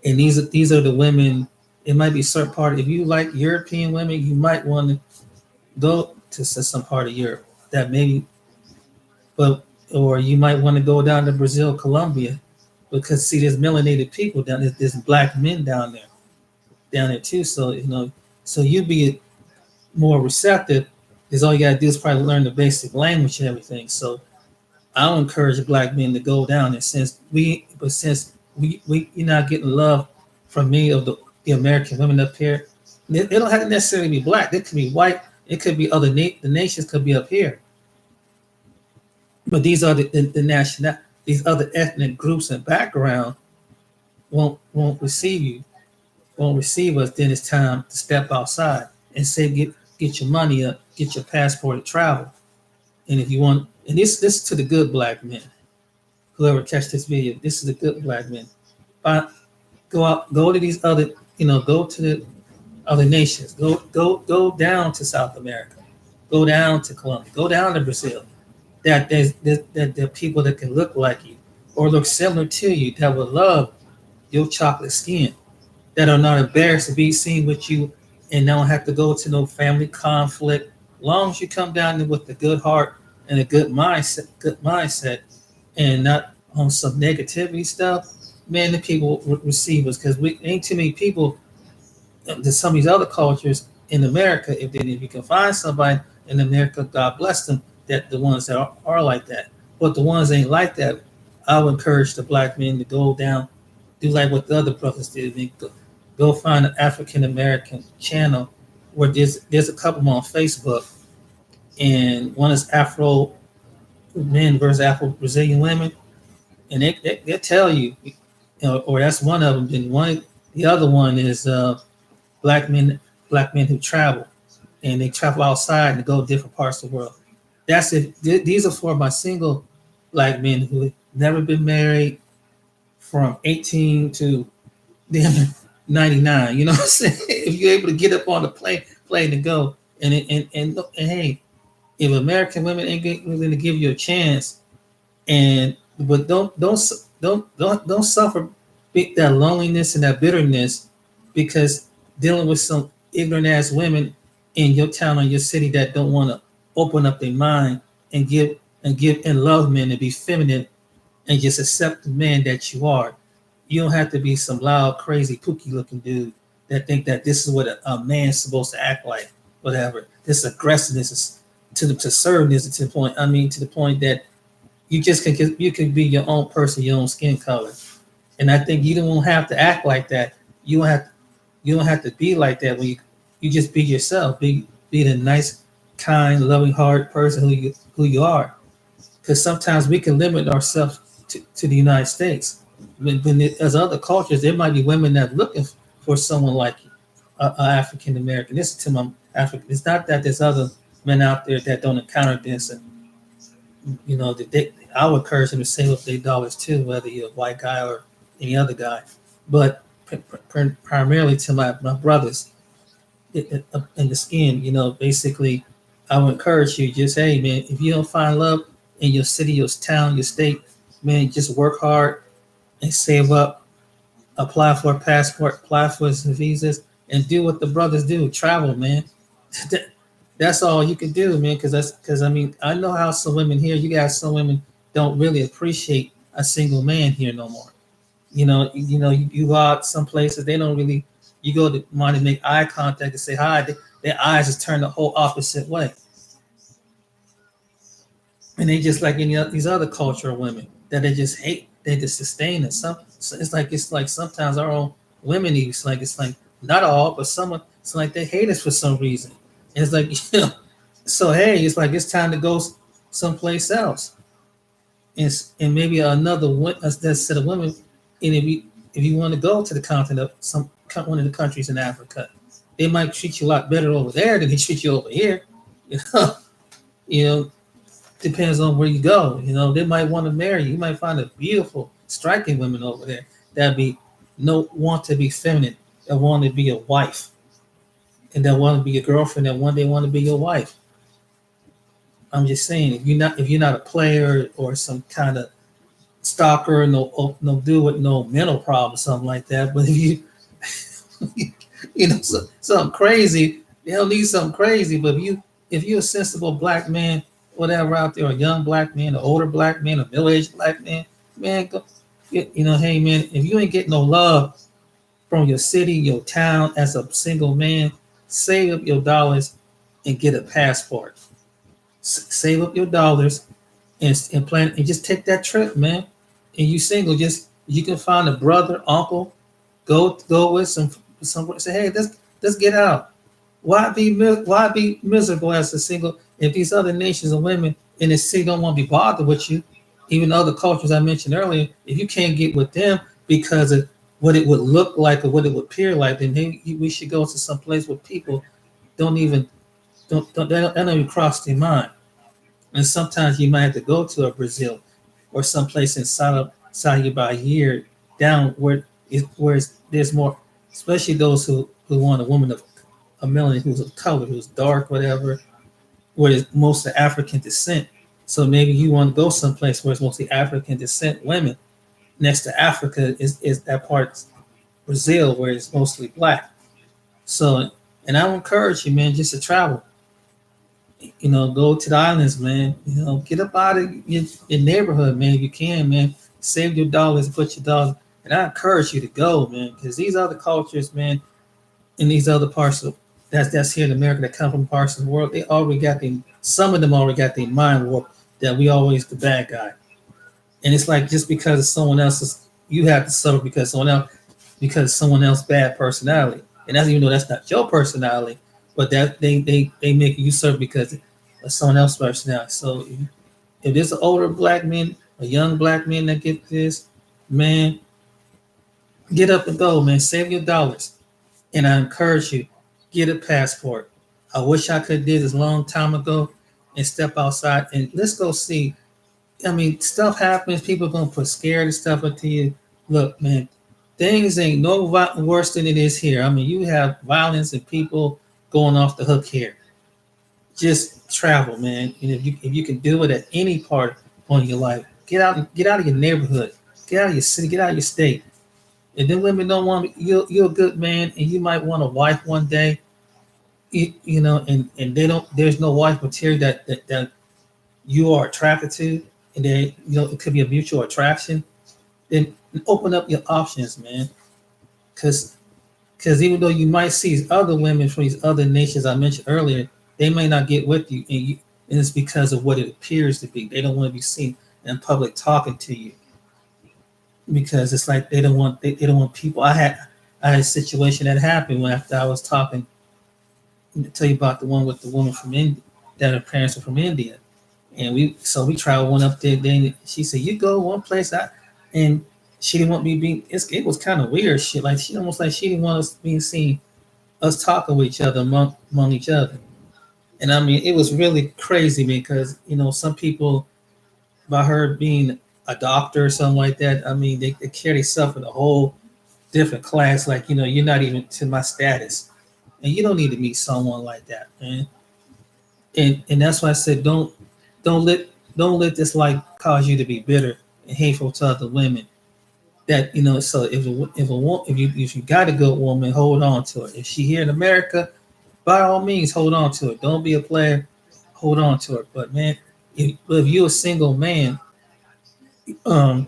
[SPEAKER 1] and these are the women. It might be a certain part. If you like European women, you might want to go to some part of Europe that maybe, but or you might want to go down to Brazil, Colombia, because see, there's melanated people down there. There's black men down there too. So so you be more receptive. Is all you gotta do is probably learn the basic language and everything. So I'll encourage black men to go down there since you're not getting love from me of the American women up here. They don't have to necessarily be black. They could be white. It could be other the nations could be up here. But these are the national, these other ethnic groups and background won't receive you, won't receive us. Then it's time to step outside and say get your money up, get your passport to travel. And if you want, and this is to the good black men, whoever catch this video, this is the good black men. But go to these other, go to the other nations, go down to South America, go down to Colombia, go down to Brazil. That there are people that can look like you or look similar to you that will love your chocolate skin, that are not embarrassed to be seen with you and don't have to go to no family conflict. Long as you come down there with a good heart and a good mindset, and not on some negativity stuff, man, the people receive us, because we ain't too many people. There's some of these other cultures in America. If you can find somebody in America, God bless them. That the ones that are like that, but the ones that ain't like that, I would encourage the black men to go down, do like what the other brothers did. Go find an African American channel where there's a couple more on Facebook, and one is Afro men versus Afro Brazilian women, and they tell you, or that's one of them. Then the other one is black men who travel, and they travel outside and go to different parts of the world. That's it. These are for my single black men who have never been married from 18 to 99. You know what I'm saying? If you're able to get up on the plane to go, and hey, if American women ain't willing to give you a chance, but don't suffer that loneliness and that bitterness because dealing with some ignorant ass women in your town or your city that don't want to open up their mind and give and love men and be feminine and just accept the man that you are. You don't have to be some loud, crazy, pooky looking dude that think that this is what a man's supposed to act like. Whatever. This aggressiveness is to serve this to the point. I mean, to the point that you can be your own person, your own skin color. And I think you don't have to act like that. You don't have to be like that when you just be yourself. Be the nice, kind, loving heart person who you are. Because sometimes we can limit ourselves to the United States. When as other cultures, there might be women that are looking for someone like African American. This is to my African. It's not that there's other men out there that don't encounter this, and I would encourage them to save up their dollars too, whether you're a white guy or any other guy. But primarily to my brothers in the skin, basically, I would encourage you, just, hey, man, if you don't find love in your city, your town, your state, man, just work hard and save up, apply for a passport, apply for some visas, and do what the brothers do. Travel, man. That's all you can do, man. Because I mean, I know how some women here, you guys, some women don't really appreciate a single man here no more. You go out some places they don't really. You go to want to make eye contact and say hi. Their eyes just turn the whole opposite way, and they just like these other cultural women that they just hate. They just disdain it. So it's like sometimes our own women. It's like not all, but some. It's like they hate us for some reason. And it's like so hey, it's like it's time to go someplace else, and maybe that set of women. And if you want to go to the continent of one of the countries in Africa, they might treat you a lot better over there than they treat you over here. You know, you know, depends on where you go. They might want to marry you. You might find a beautiful, striking women over there that be no want to be feminine, that want to be a wife, and that want to be your girlfriend, that one day want to be your wife. I'm just saying, if you're not a player or some kind of stalker, no dude with no mental problem, something like that. But if something crazy, they'll need something crazy. But if you're a sensible black man, whatever out there, a young black man, an older black man, a middle-aged black man, go, hey man, if you ain't getting no love from your city, your town as a single man, save up your dollars and get a passport. Save up your dollars and plan and just take that trip, man. And you single, just you can find a brother, uncle, go with some say, hey, let's get out. Why be miserable as a single if these other nations of women in the city don't want to be bothered with you? Even other cultures I mentioned earlier, if you can't get with them because of what it would look like or what it would appear like, then hey, we should go to some place where people don't even don't even cross their mind. And sometimes you might have to go to a Brazil or someplace inside by a year down there's more, especially those who want a woman of a melanin who's of color, who's dark, whatever, where it's mostly African descent. So maybe you want to go someplace where it's mostly African descent women. Next to Africa is that part Brazil where it's mostly black. So, and I would encourage you, man, just to travel. Go to the islands, man. Get up out of your neighborhood, man. If you can, man, save your dollars, put your dollars. And I encourage you to go, man, because these other cultures, man, in these other parts of that's here in America that come from parts of the world, some of them already got their mind warped that we always the bad guy. And it's like just because of someone else's, you have to suffer because someone else's bad personality. And that's even though that's not your personality, but that they make you suffer because of someone else's personality. So if there's an older black man, a young black man that get this, man, get up and go, man. Save your dollars. And I encourage you, get a passport. I wish I could did this a long time ago and step outside and let's go see. I mean, stuff happens. People are gonna put scared stuff into you. Look, man, things ain't no worse than it is here. I mean, you have violence and people going off the hook here. Just travel, man. And if you can do it at any part of your life, get out of your neighborhood, get out of your city, get out of your state. And then women don't want you're a good man, and you might want a wife one day. And they don't. There's no wife material that you are attracted to, and then it could be a mutual attraction. Then open up your options, man. Because even though you might see other women from these other nations I mentioned earlier, they may not get with you, and it's because of what it appears to be. They don't want to be seen in public talking to you because it's like they don't want people. I had a situation that happened when after I was talking. To tell you about the one with the woman from India, that her parents are from India, and we traveled one up there. Then she said, "You go one place," and she didn't want me being. It was kind of weird shit. Like she almost like she didn't want us being seen, us talking with each other among each other. And I mean, it was really crazy because some people, by her being a doctor or something like that, I mean, they carry themselves in a whole different class. Like you're not even to my status, and you don't need to meet someone like that, man. And that's why I said don't let this like cause you to be bitter and hateful to other women. That so if you got a good woman, hold on to her. If she here in America, by all means, hold on to it. Don't be a player. Hold on to it. But man, if you're a single man, um,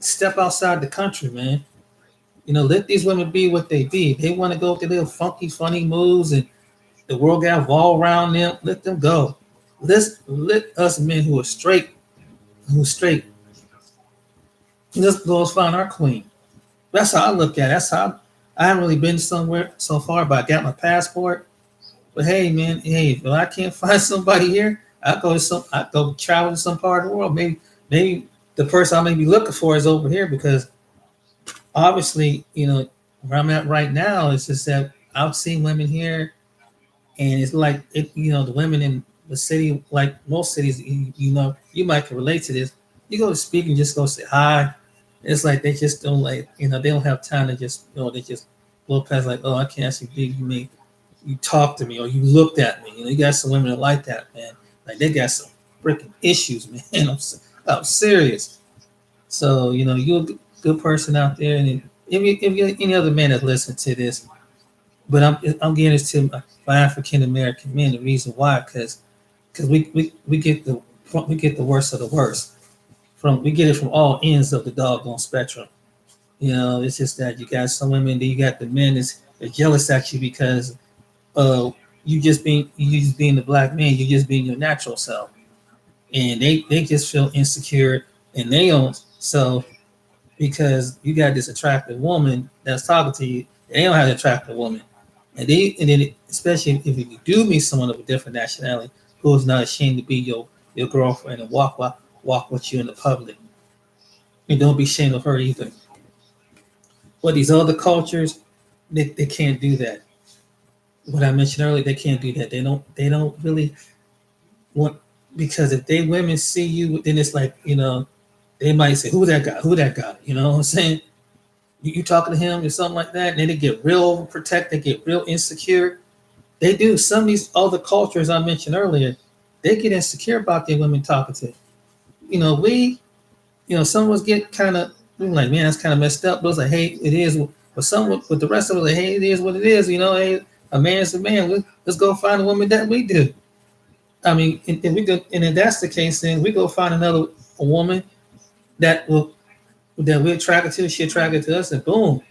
[SPEAKER 1] step outside the country, man. Let these women be what they be. They want to go through their funky, funny moves and the world got all around them. Let them go. Let us men who are straight, let's go find our queen. That's how I look at it. That's how I haven't really been somewhere so far, but I got my passport. But hey, man, hey, if I can't find somebody here, I go travel to some part of the world. Maybe the person I may be looking for is over here because obviously, where I'm at right now is just that I've seen women here, and it's like the women in the city, like most cities, you might can relate to this. You go to speak and just go say hi. It's like they just don't they don't have time to just they just blow past like, oh, I can't actually believe you talked to me or you looked at me. You got some women that like that, man. Like they got some freaking issues, man. I'm serious. So you're a good person out there, and if you're any other man that listens to this, but I'm getting this to my African American men. The reason why, because we get the worst of the worst we get it from all ends of the doggone spectrum. It's just that you got some women, then you got the men that's jealous at you because you just being the black man, you just being your natural self, and they just feel insecure in their own self because you got this attractive woman that's talking to you. They don't have an attractive woman, and then especially if you do meet someone of a different nationality who is not ashamed to be your girlfriend and walk with you in the public, and don't be ashamed of her either. But these other cultures, they can't do that. What I mentioned earlier, they can't do that. They don't really want, because if they women see you, then it's like they might say, "Who that guy? Who that guy?" You know what I'm saying? You talking to him or something like that, and then they get real overprotected, they get real insecure. They do. Some of these other cultures I mentioned earlier, they get insecure about their women talking to. Some of us get kind of like, man, that's kind of messed up. But it's like, hey, it is. But but the rest of us, like, hey, it is what it is. Hey, a man's a man. Let's go find a woman that we do. I mean, and we go, and if that's the case, then we go find a woman that we're attracted to. She attracted to us, and boom.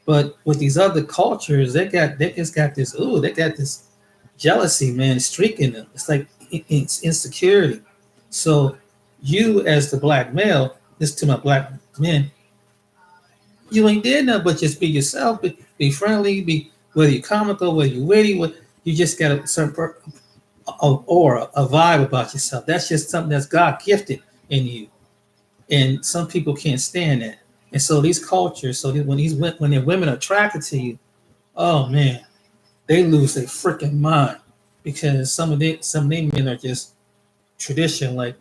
[SPEAKER 1] But with these other cultures, they just got this. Ooh, they got this jealousy, man, streak in them. It's like it's insecurity. So you, as the black male, this to my black men, you ain't did nothing but just be yourself, be friendly, be whether you're comical, whether you're witty, you just got a certain aura, a vibe about yourself. That's just something that's God gifted in you, and some people can't stand that. And so these cultures, when their women are attracted to you, oh man, they lose their freaking mind because some of them men are just tradition, like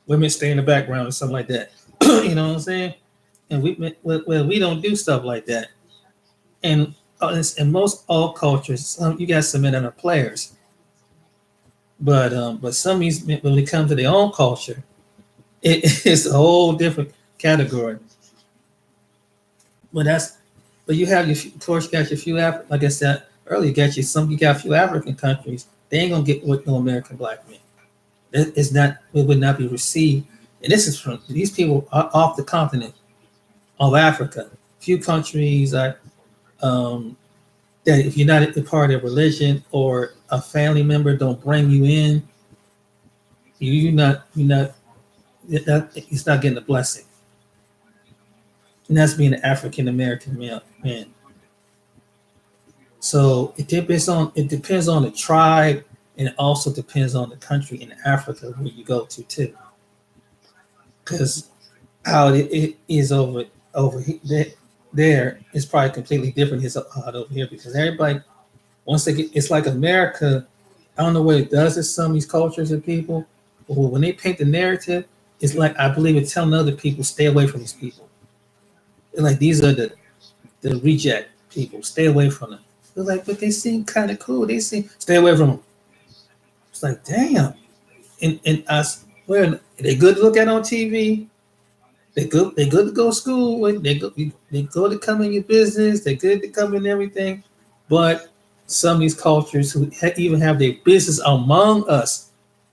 [SPEAKER 1] women stay in the background or something like that. You know what I'm saying? And we don't do stuff like that. And in most all cultures, you got some men that are players, but some of these men, when it comes to their own culture, it's a whole different category. But you have of course, you got your few like I said earlier, you got a few African countries. They ain't gonna get with no American black men. It would not be received. And this is from these people off the continent of Africa. Few countries that if you're not a part of religion or a family member don't bring you in, it's not getting a blessing. And that's being an African American man. So it depends on the tribe, and it also depends on the country in Africa where you go to too. Because how it is over there is probably completely different as out over here, because everybody, once they get, it's like America. I don't know what it does to some of these cultures and people, but when they paint the narrative, it's like, I believe it's telling other people, stay away from these people. And like, these are the reject people, stay away from them. They're like, but they seem kind of cool. Stay away from them. It's like, damn. And us, well, they good to look at on TV. They good to go to school with. They go to come in your business. They good to come in everything. But some of these cultures who even have their business among us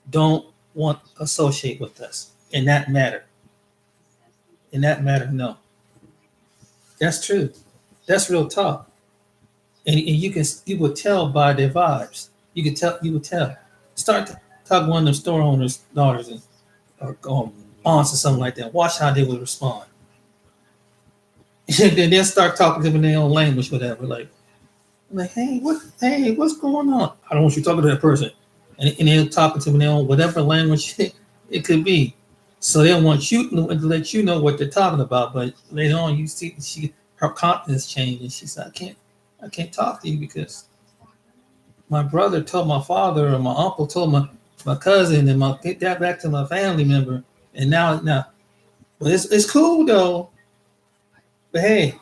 [SPEAKER 1] don't want to associate with us in that matter. In that matter, no. That's true. That's real talk. And you would tell by their vibes. You would tell. Start to talk to one of the store owners' daughters or aunts or something like that. Watch how they would respond. And then they'll start talking to them in their own language, whatever. Like, hey, what's going on? I don't want you talking to that person. And they're talking to them in their own whatever language it could be. So they want you to let you know what they're talking about. But later on, you see her confidence change, and she said, I can't talk to you because my brother told my father, or my uncle told my cousin, and my get that back to my family member. And now, but it's cool though. But hey,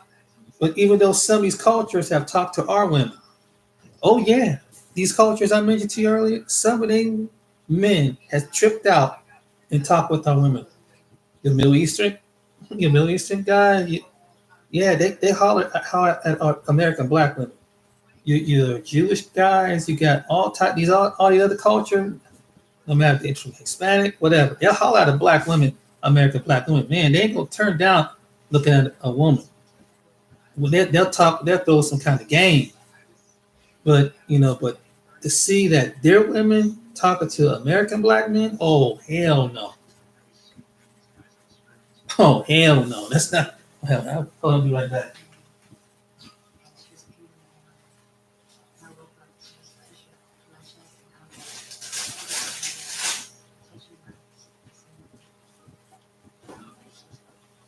[SPEAKER 1] but even though some of these cultures have talked to our women, oh yeah, these cultures I mentioned to you earlier, some of them men has tripped out and talked with our women. The Middle Eastern guy, yeah, they holler at our American black women. You're Jewish guys, you got all the other culture, no matter if they're from Hispanic, whatever. They'll holler at a black women, American black women. Man, they ain't gonna turn down looking at a woman. Well, they'll throw some kind of game. But but to see that their women talking to American black men, oh hell no. Oh hell no. That's not I'll be right back.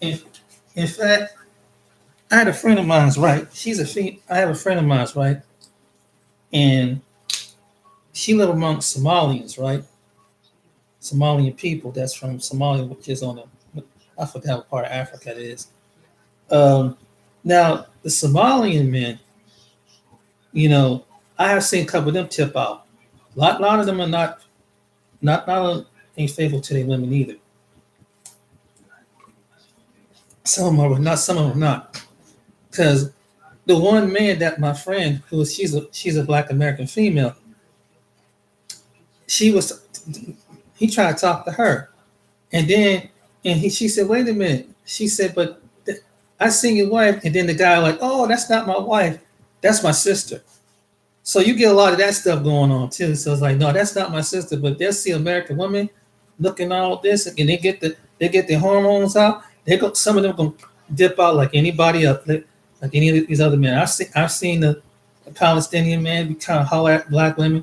[SPEAKER 1] In, in fact, I had a friend of mine's right. I have a friend of mine's right, and she lived amongst Somalians, right? Somalian people that's from Somalia, which is I forgot what part of Africa it is. Um, Now, the Somalian men, you know, I have seen a couple of them tip out. Lot of them are not ain't faithful to their women either. Some of them are not, some of them not. Because the one man that my friend, she's a black American female, she was he tried to talk to her. And then she said, wait a minute. She said, but I seen your wife. And then the guy like, oh, that's not my wife. That's my sister. So you get a lot of that stuff going on too. So it's like, no, that's not my sister. But they'll see American women looking all this, and they get their hormones out. Some of them gonna dip out like anybody else, like any of these other men. I've seen the Palestinian man be kind of holler at black women.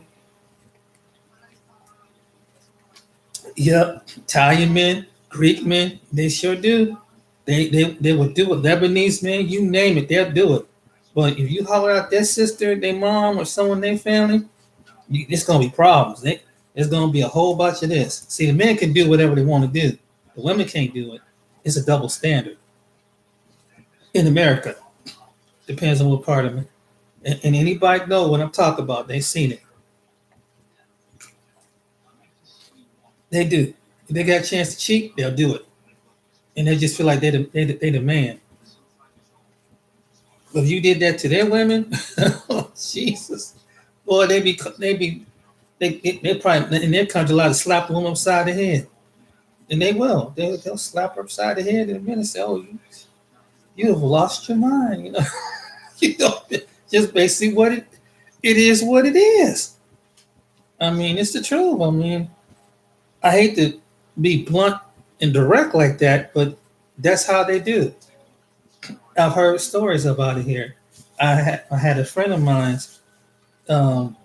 [SPEAKER 1] Yep, Italian men, Greek men, they sure do. They will do it. Lebanese men, you name it, they'll do it. But if you holler out their sister, their mom, or someone in their family, it's gonna be problems. There's gonna be a whole bunch of this. See, the men can do whatever they want to do. The women can't do it. It's a double standard in America. Depends on what part of it. And anybody know what I'm talking about. They've seen it. They do. If they got a chance to cheat, they'll do it. And they just feel like they the man. But if you did that to their women, oh Jesus, boy, they probably in their country a lot of slap the woman upside the head, and they will. They'll slap her upside the head in a minute and say, "Oh, you have lost your mind," you know. You know, just basically it is what it is. I mean, it's the truth. I mean, I hate to be blunt and direct like that, but that's how they do. I've heard stories about it here. I had a friend of mine's. Um,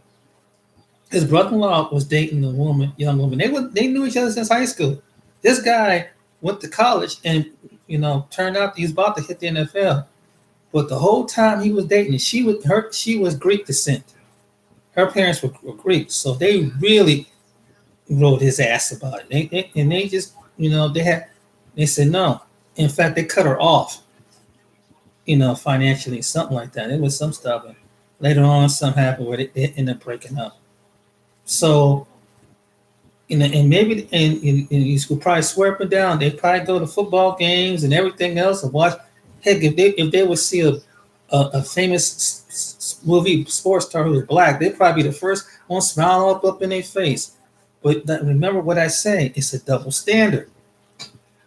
[SPEAKER 1] his brother-in-law was dating a young woman. They knew each other since high school. This guy went to college and turned out he's about to hit the NFL. But the whole time he was dating, she was Greek descent. Her parents were Greek, so they really rode his ass about it. They just they said no. In fact, they cut her off. Financially, something like that. It was some stuff. And later on, something happened where they ended up breaking up. So, and maybe, and you could probably swear up and down, they probably go to football games and everything else and watch. Heck, if they would see a famous movie sports star who was black, they'd probably be the first one smile up in their face. But remember what I say, it's a double standard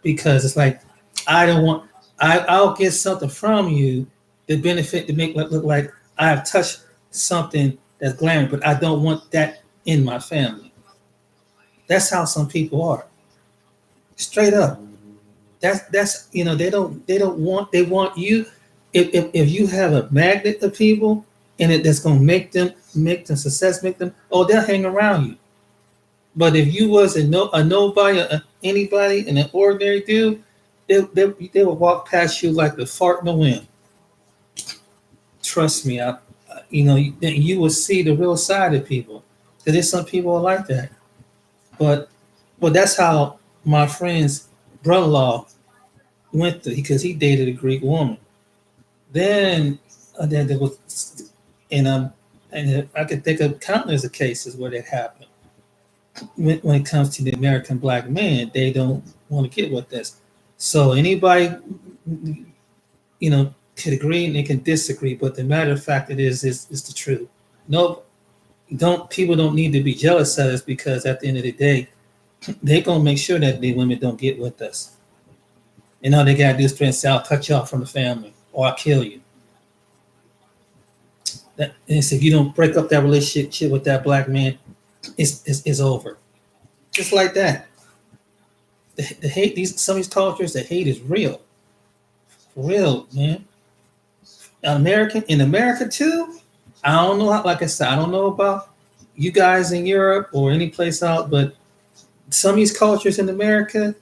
[SPEAKER 1] because it's like, I don't want. I'll get something from you that benefit to make it look like I've touched something that's glamorous, but I don't want that in my family. That's how some people are. Straight up. That's they don't want, they want you. If you have a magnet of people and that's gonna make them success, make them, oh, they'll hang around you. But if you was a nobody, anybody, and an ordinary dude, they would walk past you like the fart in the wind. Trust me, you will see the real side of people. Because there's some people are like that. But that's how my friend's brother-in-law went through, because he dated a Greek woman. Then there was, and I could think of countless of cases where that happened. When it comes to the American black man, they don't want to get with this. So anybody, could agree and they can disagree, but the matter of fact it is the truth. No, people don't need to be jealous of us, because at the end of the day, they're gonna make sure that the women don't get with us. And all they gotta do is try and say, I'll cut you off from the family or I'll kill you. And so if you don't break up that relationship with that black man, it's over. Just like that. The hate, some of these cultures, the hate is real. For real, man. In America too, I don't know how, like I said, I don't know about you guys in Europe or any place out, but some of these cultures in America,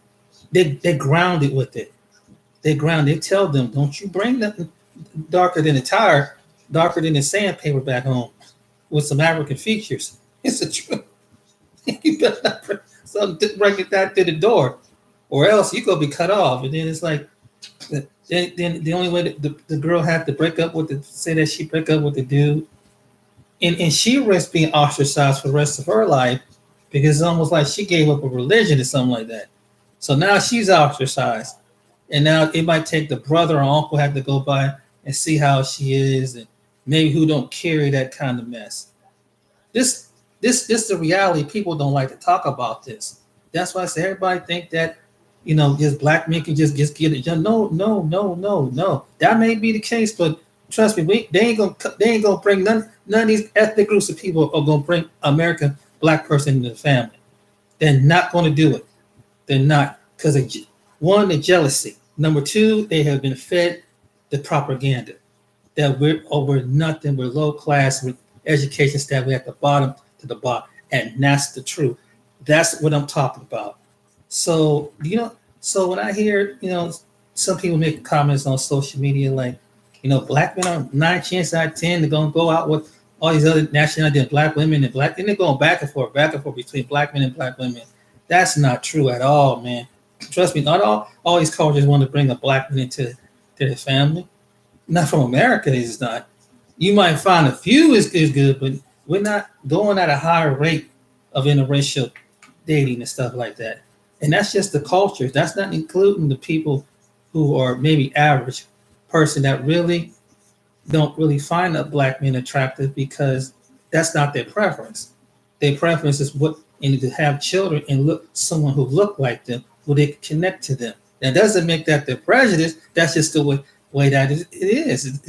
[SPEAKER 1] they're grounded with it. They tell them, don't you bring nothing darker than the tire, darker than the sandpaper back home with some African features. It's the truth. You better not bring something, bring it that to the door, or else you're gonna be cut off. And then it's like, then the only way that the girl had to break up with say that she break up with the dude, and she risks being ostracized for the rest of her life, because it's almost like she gave up a religion or something like that. So now she's ostracized, and now it might take the brother or uncle have to go by and see how she is, and maybe who don't carry that kind of mess. This is the reality. People don't like to talk about this. That's why I say everybody think that, just black men can just get it done. No. That may be the case, but trust me, they ain't gonna bring none of these ethnic groups of people are gonna bring American black person into the family. They're not gonna do it. They're not, because one, the jealousy. Number two, they have been fed the propaganda that we're nothing, we're low class, with education staff, we're at the bottom to the bottom, and that's the truth. That's what I'm talking about. So so when I hear some people make comments on social media like, black men are 9 chances out of 10 they're gonna go out with all these other nationalities, black women and they're going back and forth between black men and black women. That's not true at all, man. Trust me, not all these cultures want to bring a black man into their family. Not from America, it's not. You might find a few is good, but we're not going at a higher rate of interracial dating and stuff like that. And that's just the culture. That's not including the people who are maybe average person that really don't really find a black man attractive, because that's not their preference. Their preference is to have children and look someone who look like them, who they can connect to them. That doesn't make that their prejudice. That's just the way that it is.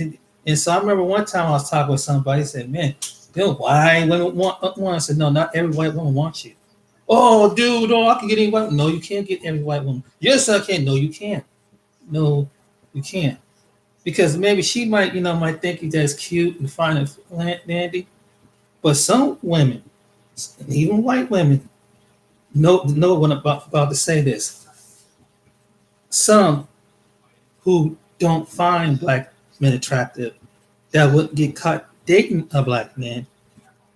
[SPEAKER 1] And so I remember one time I was talking with somebody, said, man, why women want one? I said, no, not every white woman wants you. Oh, dude, no, I can get any white woman. No, you can't get every white woman. Yes, I can. No, you can't. No, you can't. Because maybe she might think you that's cute and fine and dandy. But some women, even white women, know what I'm about to say this. Some who don't find black men attractive, that would get caught dating a black man,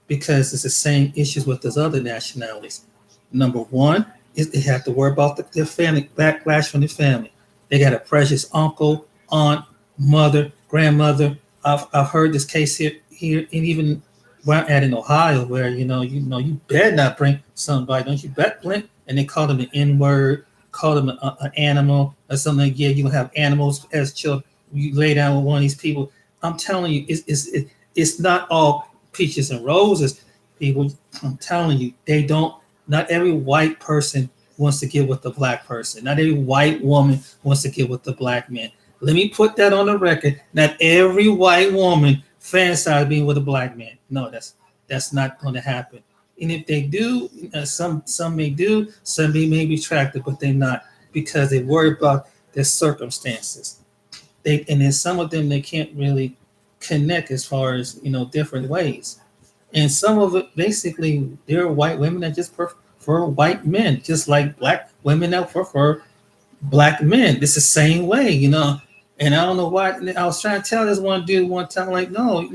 [SPEAKER 1] because it's the same issues with those other nationalities. Number one is they have to worry about their family, backlash from their family. They got a precious uncle, aunt, mother, grandmother. I've heard this case here, and even where I'm at in Ohio, where you better not bring somebody, don't you bet blink, and they call them an N-word, call them an animal or something. Like, yeah, you gonna have animals as children. You lay down with one of these people. I'm telling you, it's not all peaches and roses, people. I'm telling you, they don't. Not every white person wants to get with the black person. Not every white woman wants to get with the black man. Let me put that on the record. Not every white woman fantasizes being with a black man. No, that's not going to happen. And if they do, some may do, some may be attracted, but they're not because they worry about their circumstances. And then some of them they can't really connect as far as different ways. And some of it basically there are white women that just prefer white men, just like black women that prefer black men. It's the same way. And I don't know why. I was trying to tell this one dude one time, like, no,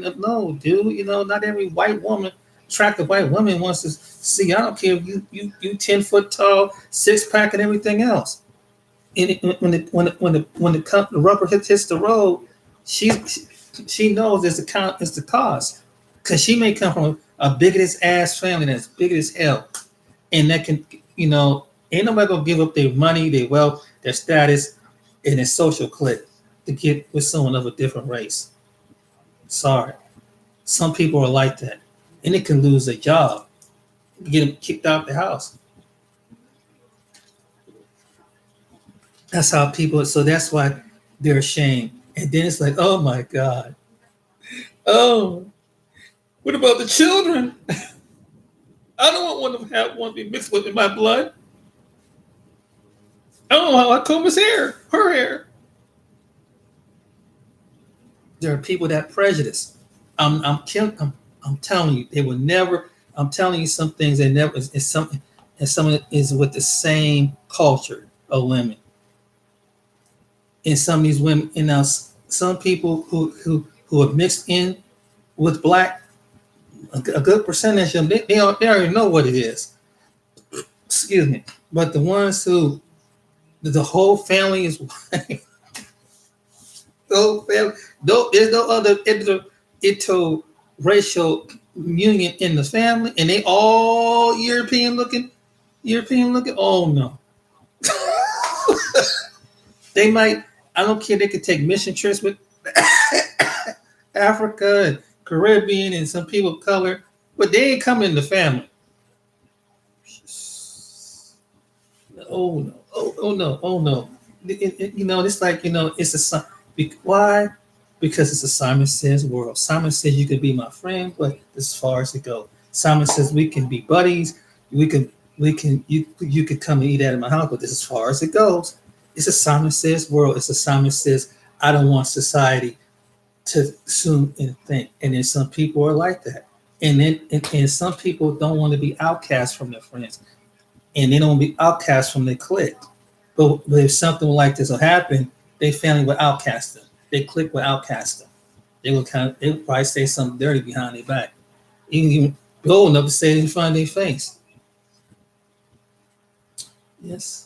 [SPEAKER 1] dude, not every white woman, attractive white woman wants to see. I don't care if you 10 foot tall, six pack, and everything else. And when the rubber hits the road, she knows it's the cause, because she may come from a biggest ass family that's big as hell, and that can ain't nobody gonna give up their money, their wealth, their status, and their social clique to get with someone of a different race. Sorry, some people are like that, and it can lose their job, get them kicked out the house. That's how people. So that's why they're ashamed. And then it's like, oh my God, oh, what about the children? I don't want one to be mixed with in my blood. I don't know how I comb his hair, her hair. There are people that prejudice. I'm telling you, they will never. I'm telling you some things they never. It's something, and some of it is with the same culture of women. And some of these women, and now some people who have mixed in with black, a good percentage of them, they already know what it is. Excuse me. But the ones who the whole family is white, the whole family, there's no other interracial union in the family, and they all European looking. Oh no. They might, I don't care, they could take mission trips with Africa and Caribbean and some people of color, but they ain't coming in the family. Oh no, oh no, oh no. It's like, it's a, why? Because it's a Simon Says world. Simon says you could be my friend, but as far as it goes. Simon says we can be buddies. You could come and eat at my house, but this is as far as it goes. It's a Simon Says world. It's a Simon Says I don't want society to assume and think. And then some people are like that. And then and some people don't want to be outcast from their friends. And they don't want to be outcast from their clique. But if something like this will happen, their family will outcast them. They clique will outcast them. They will probably say something dirty behind their back. Even bold enough to say it in front of their face. Yes.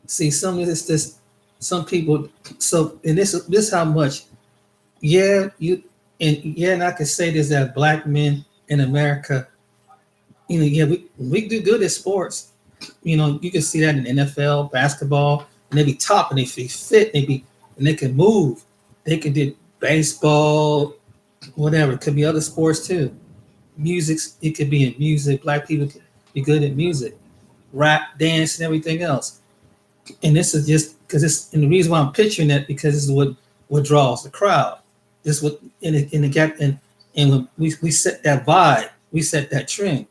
[SPEAKER 1] See, some of this some people. So, and this how much. Yeah, and I can say this, that black men in America, we do good at sports. You can see that in NFL, basketball, and they be top and they be fit, and they can move. They can do baseball, whatever. It could be other sports too. Music, it could be in music. Black people can be good at music, rap, dance, and everything else. And this is just because and the reason why I'm picturing that, because this is what draws the crowd. This what in the gap, and when we set that vibe, we set that trend.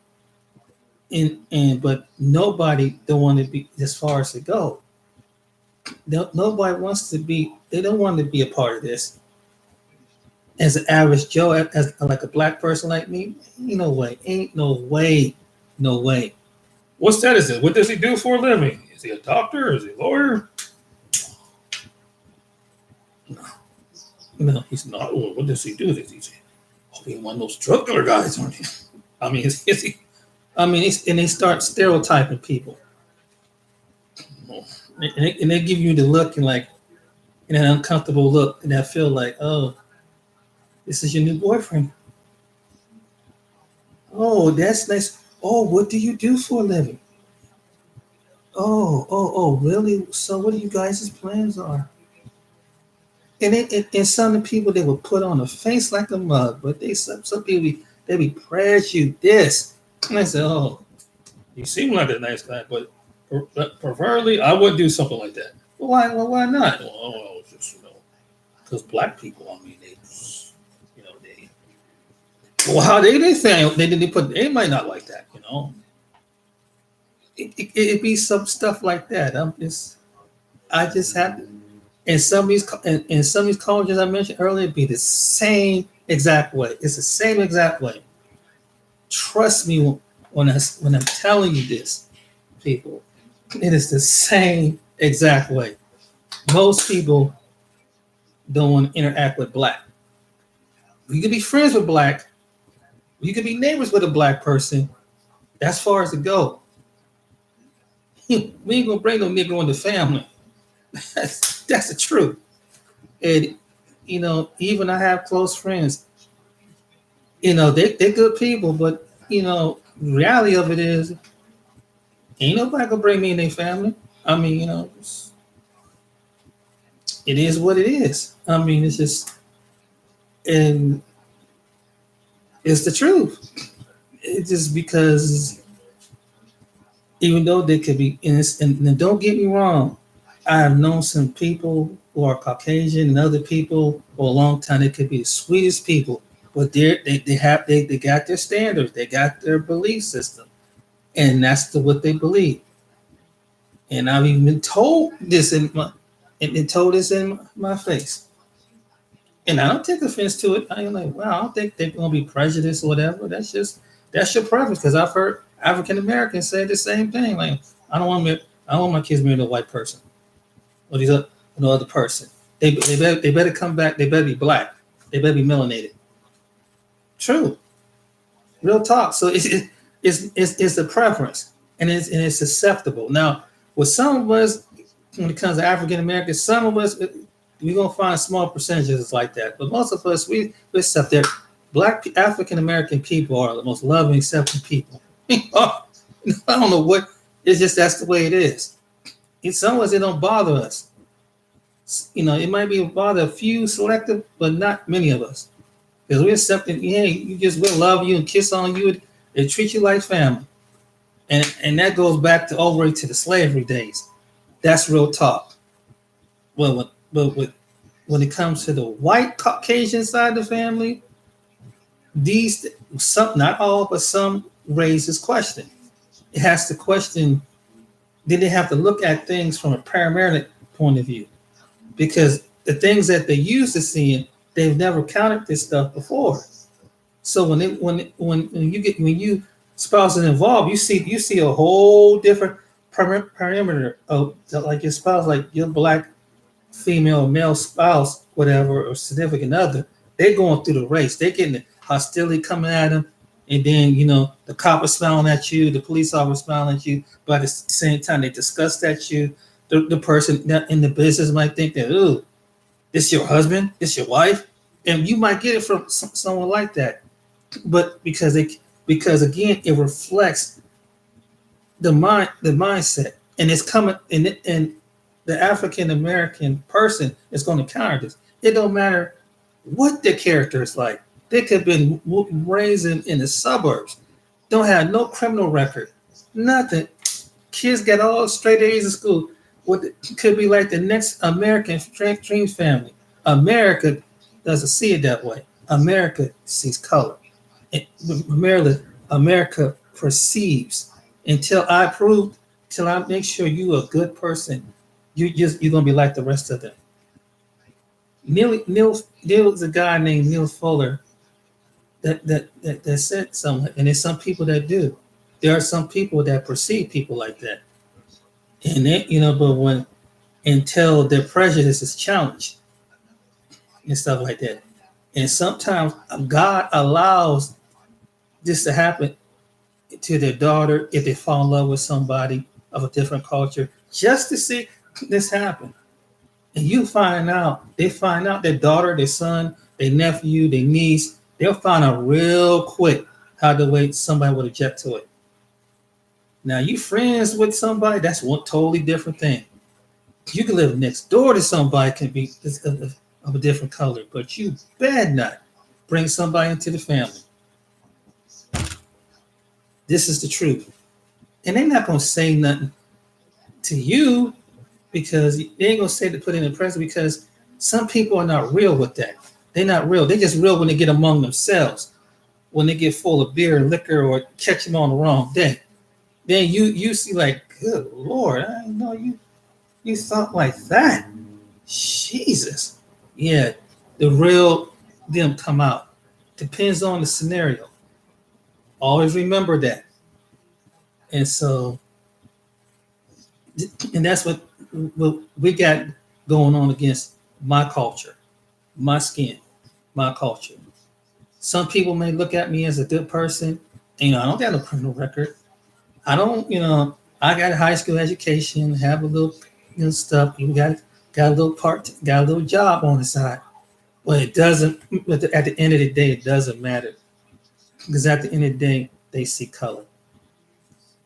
[SPEAKER 1] But nobody don't want to be as far as it go. Nobody wants to be. They don't want to be a part of this. As an average Joe, as like a black person like me, ain't no way. Ain't no way. No way. What status is it? What does he do for a living? Is he a doctor? Is he a lawyer? No, he's not. Well, what does he do? He's one of those drug dealer guys, aren't he? I mean, is he? I mean, and they start stereotyping people, and they give you the look and like, an uncomfortable look, and I feel like, oh, this is your new boyfriend. Oh, that's nice. Oh, what do you do for a living? Oh, really? So, what do you guys' plans are? And some of the people, they will put on a face like a mug, but some people they be prejudice. And I said, oh, you seem like a nice guy, but Preferably, I would do something like that. Why not? Well, it's just because black people. I mean, they well, how they think they might not like that. It'd be some stuff like that. I just have to. In some of these colleges I mentioned earlier, it'd be the same exact way. It's the same exact way. Trust me when I'm telling you this, people. It is the same exact way. Most people don't want to interact with black. You can be friends with black. You can be neighbors with a black person. That's far as it go. We ain't gonna bring no nigga in the family. That's the truth. And even I have close friends. They're good people, but reality of it is, ain't nobody gonna bring me in their family. I mean, it is what it is. I mean, it's just, and it's the truth. It's just because even though they could be innocent, and don't get me wrong, I have known some people who are Caucasian and other people for a long time. They could be the sweetest people, but they got their standards, they got their belief system, and that's what they believe. And I've even been told this in my face. And I don't take offense to it. I'm like, well, I don't think they're gonna be prejudiced or whatever. That's your preference. Because I've heard African Americans say the same thing. Like, I don't want my kids married to a white person or no other person. They better come back. They better be black. They better be melanated. True, real talk. So it's a preference, and it's acceptable. Now, with some of us, when it comes to African Americans, some of us we're gonna find small percentages like that, but most of us we accept that black African American people are the most loving, accepting people. I don't know what. It's just that's the way it is. In some ways, it don't bother us. It might be bother a few selective, but not many of us. Because we accept it, yeah, we'll love you and kiss on you and treat you like family. And that goes back to all the way to the slavery days. That's real talk. Well, but when it comes to the white Caucasian side of the family, not all, but some raises question. It has to question, then they have to look at things from a paramedic point of view. Because the things that they used to seeing, they've never counted this stuff before. So when you spouses involved, you see a whole different parameter of like your spouse, like your black female male spouse, whatever, or significant other. They're going through the race. They're getting the hostility coming at them, and then the cop is smiling at you, the police officer smiling at you, but at the same time they disgust at you. The person in the business might think that, ooh, this your husband, this your wife, and you might get it from someone like that. But because again, it reflects the mindset, and it's coming, and the African American person is going to counter this. It don't matter what the character is like. They could have been raised in the suburbs, don't have no criminal record, nothing. Kids got all straight A's in school. What could be like the next American Dreams family. America doesn't see it that way. America sees color. America perceives. Until I make sure you're a good person, you're gonna be like the rest of them. There was a guy named Neil Fuller that said something, and there's some people that do. There are some people that perceive people like that, and but until their prejudice is challenged and stuff like that, and sometimes God allows this to happen to their daughter if they fall in love with somebody of a different culture, just to see this happen. And they find out their daughter, their son, their nephew, their niece, they'll find out real quick how the way somebody would object to it. Now, you friends with somebody, that's one totally different thing. You can live next door to somebody can be of a different color, but you better not bring somebody into the family. This is the truth. And they're not going to say nothing. to you because they ain't gonna say to put it in present because some people are not real with that. They're not real. They just real when they get among themselves, when they get full of beer and liquor or catch them on the wrong day. Then you see like, good Lord, I didn't know you thought like that. Jesus. Yeah, the real them come out. Depends on the scenario. Always remember that. And so, and that's what we got going on against my culture, my skin, my culture. Some people may look at me as a good person. And, I don't got no criminal record. I don't, I got a high school education, have a little, stuff. You got a little got a little job on the side. But it doesn't. But at the end of the day, it doesn't matter because at the end of the day, they see color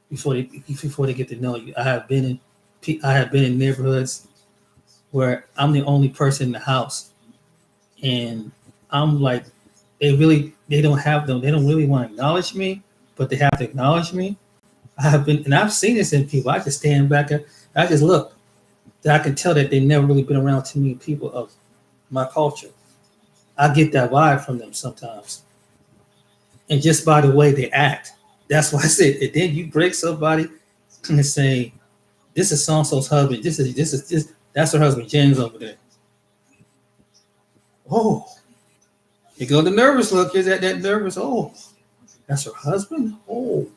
[SPEAKER 1] before they get to know you. I have been in neighborhoods where I'm the only person in the house, and I'm like, they don't have them. They don't really want to acknowledge me, but they have to acknowledge me. I've seen this in people. I just stand back and I just look. That I can tell that they've never really been around too many people of my culture. I get that vibe from them sometimes. And just by the way they act. That's why I said, and then you break somebody and say, this is so-and-so's husband. That's her husband, James over there. Oh, you go the nervous look. Is that nervous? Oh, that's her husband? Oh,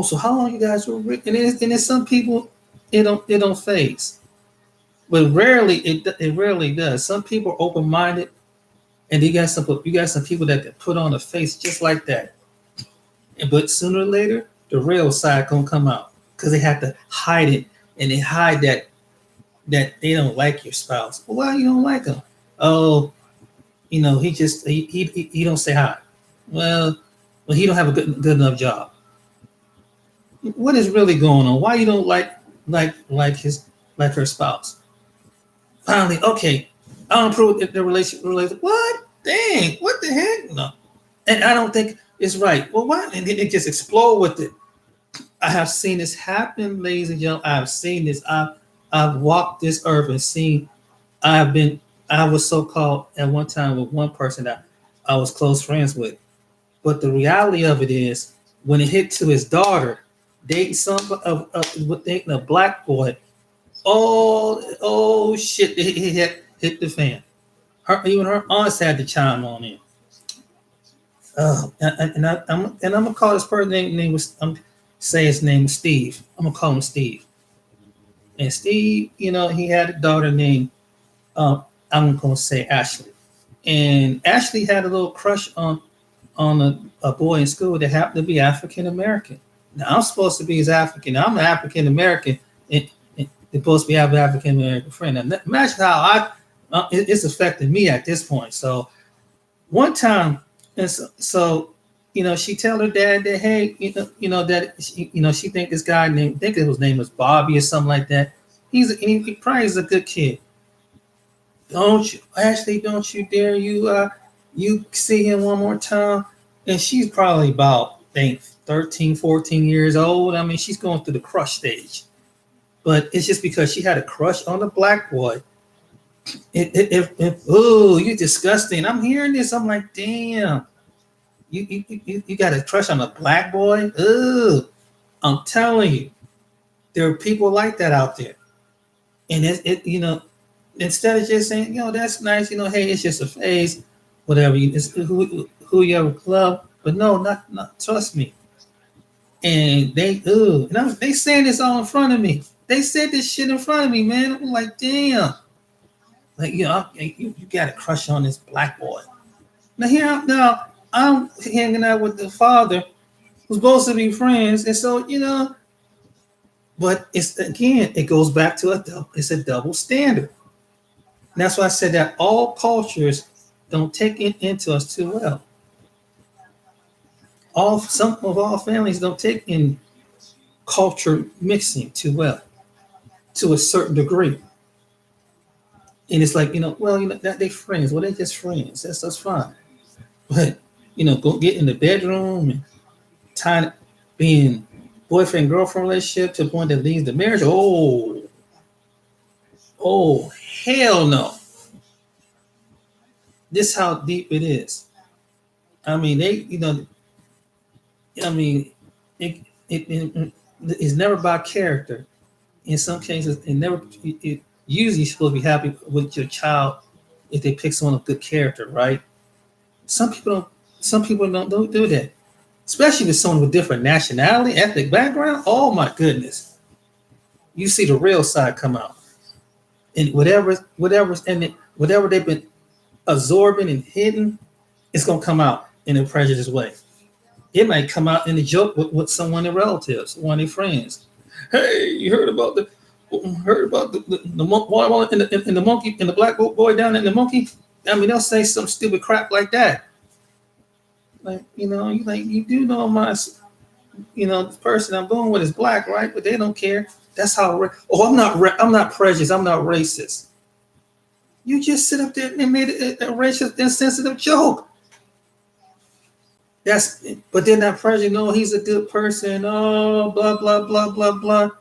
[SPEAKER 1] so how long you guys were? And then some people, it don't phase. But rarely it rarely does. Some people are open-minded, and you got some people that can put on a face just like that. But sooner or later, the real side gonna come out because they have to hide it, and they hide that they don't like your spouse. Well, why you don't like him? Oh, he don't say hi. Well, he don't have a good enough job. What is really going on? Why you don't like her spouse? Finally, okay, I don't approve the relationship. What? Dang, what the heck? No. And I don't think it's right. Well, why? And it just explode with it. I have seen this happen, ladies and gentlemen. I've seen this. I've walked this earth and seen. I was so-called at one time with one person that I was close friends with. But the reality of it is, when it hit to his daughter, dating dating a black boy, oh shit! It hit the fan. Even her aunts had to chime on in. I'm gonna call this person name was say his name is Steve. I'm gonna call him Steve. And Steve, he had a daughter named I'm gonna say Ashley. And Ashley had a little crush on a boy in school that happened to be African American. Now I'm supposed to be his African. I'm an African American, and they're supposed to be have an African American friend. Now imagine how it's affecting me at this point. So one time, and so she tell her dad that, hey, that she think this guy his name was Bobby or something like that. He probably is a good kid. Don't you dare you see him one more time. And she's probably about 13, 14 years old. I mean, she's going through the crush stage. But it's just because she had a crush on a black boy. Oh, you disgusting. I'm hearing this. I'm like, damn. You got a crush on a black boy? Ugh. I'm telling you, there are people like that out there. And instead of just saying, that's nice, hey, it's just a phase, whatever, it's who you ever love, but no, not trust me. And they saying this all in front of me. They said this shit in front of me, man. I'm like, damn. Like, you got a crush on this black boy. Now I'm hanging out with the father who's supposed to be friends, and so but it goes back to it's a double standard. And that's why I said that all cultures don't take it into us too well. Some of our families don't take in culture mixing too well, to a certain degree. And it's like, that they friends. Well, they're just friends. That's fine. But, go get in the bedroom and being boyfriend girlfriend relationship to the point that leads to marriage. Oh, hell no. This how deep it is. I mean, I mean, it's never about character. In some cases, it usually you're supposed to be happy with your child if they pick someone of good character, right? Some people don't. Some people don't do that, especially with someone with different nationality, ethnic background. Oh my goodness, you see the real side come out, and whatever they've been absorbing and hidden, it's gonna come out in a prejudiced way. It might come out in a joke with someone, their relatives, one of their friends. Hey, you heard about the monkey and the black boy down in the monkey? I mean, they'll say some stupid crap like that. Like, you do know the person I'm going with is black, right? But they don't care. That's how. I'm not prejudiced. I'm not racist. You just sit up there and made a racist, insensitive joke. But they're not prejudiced. No, he's a good person. Oh, blah blah blah blah blah.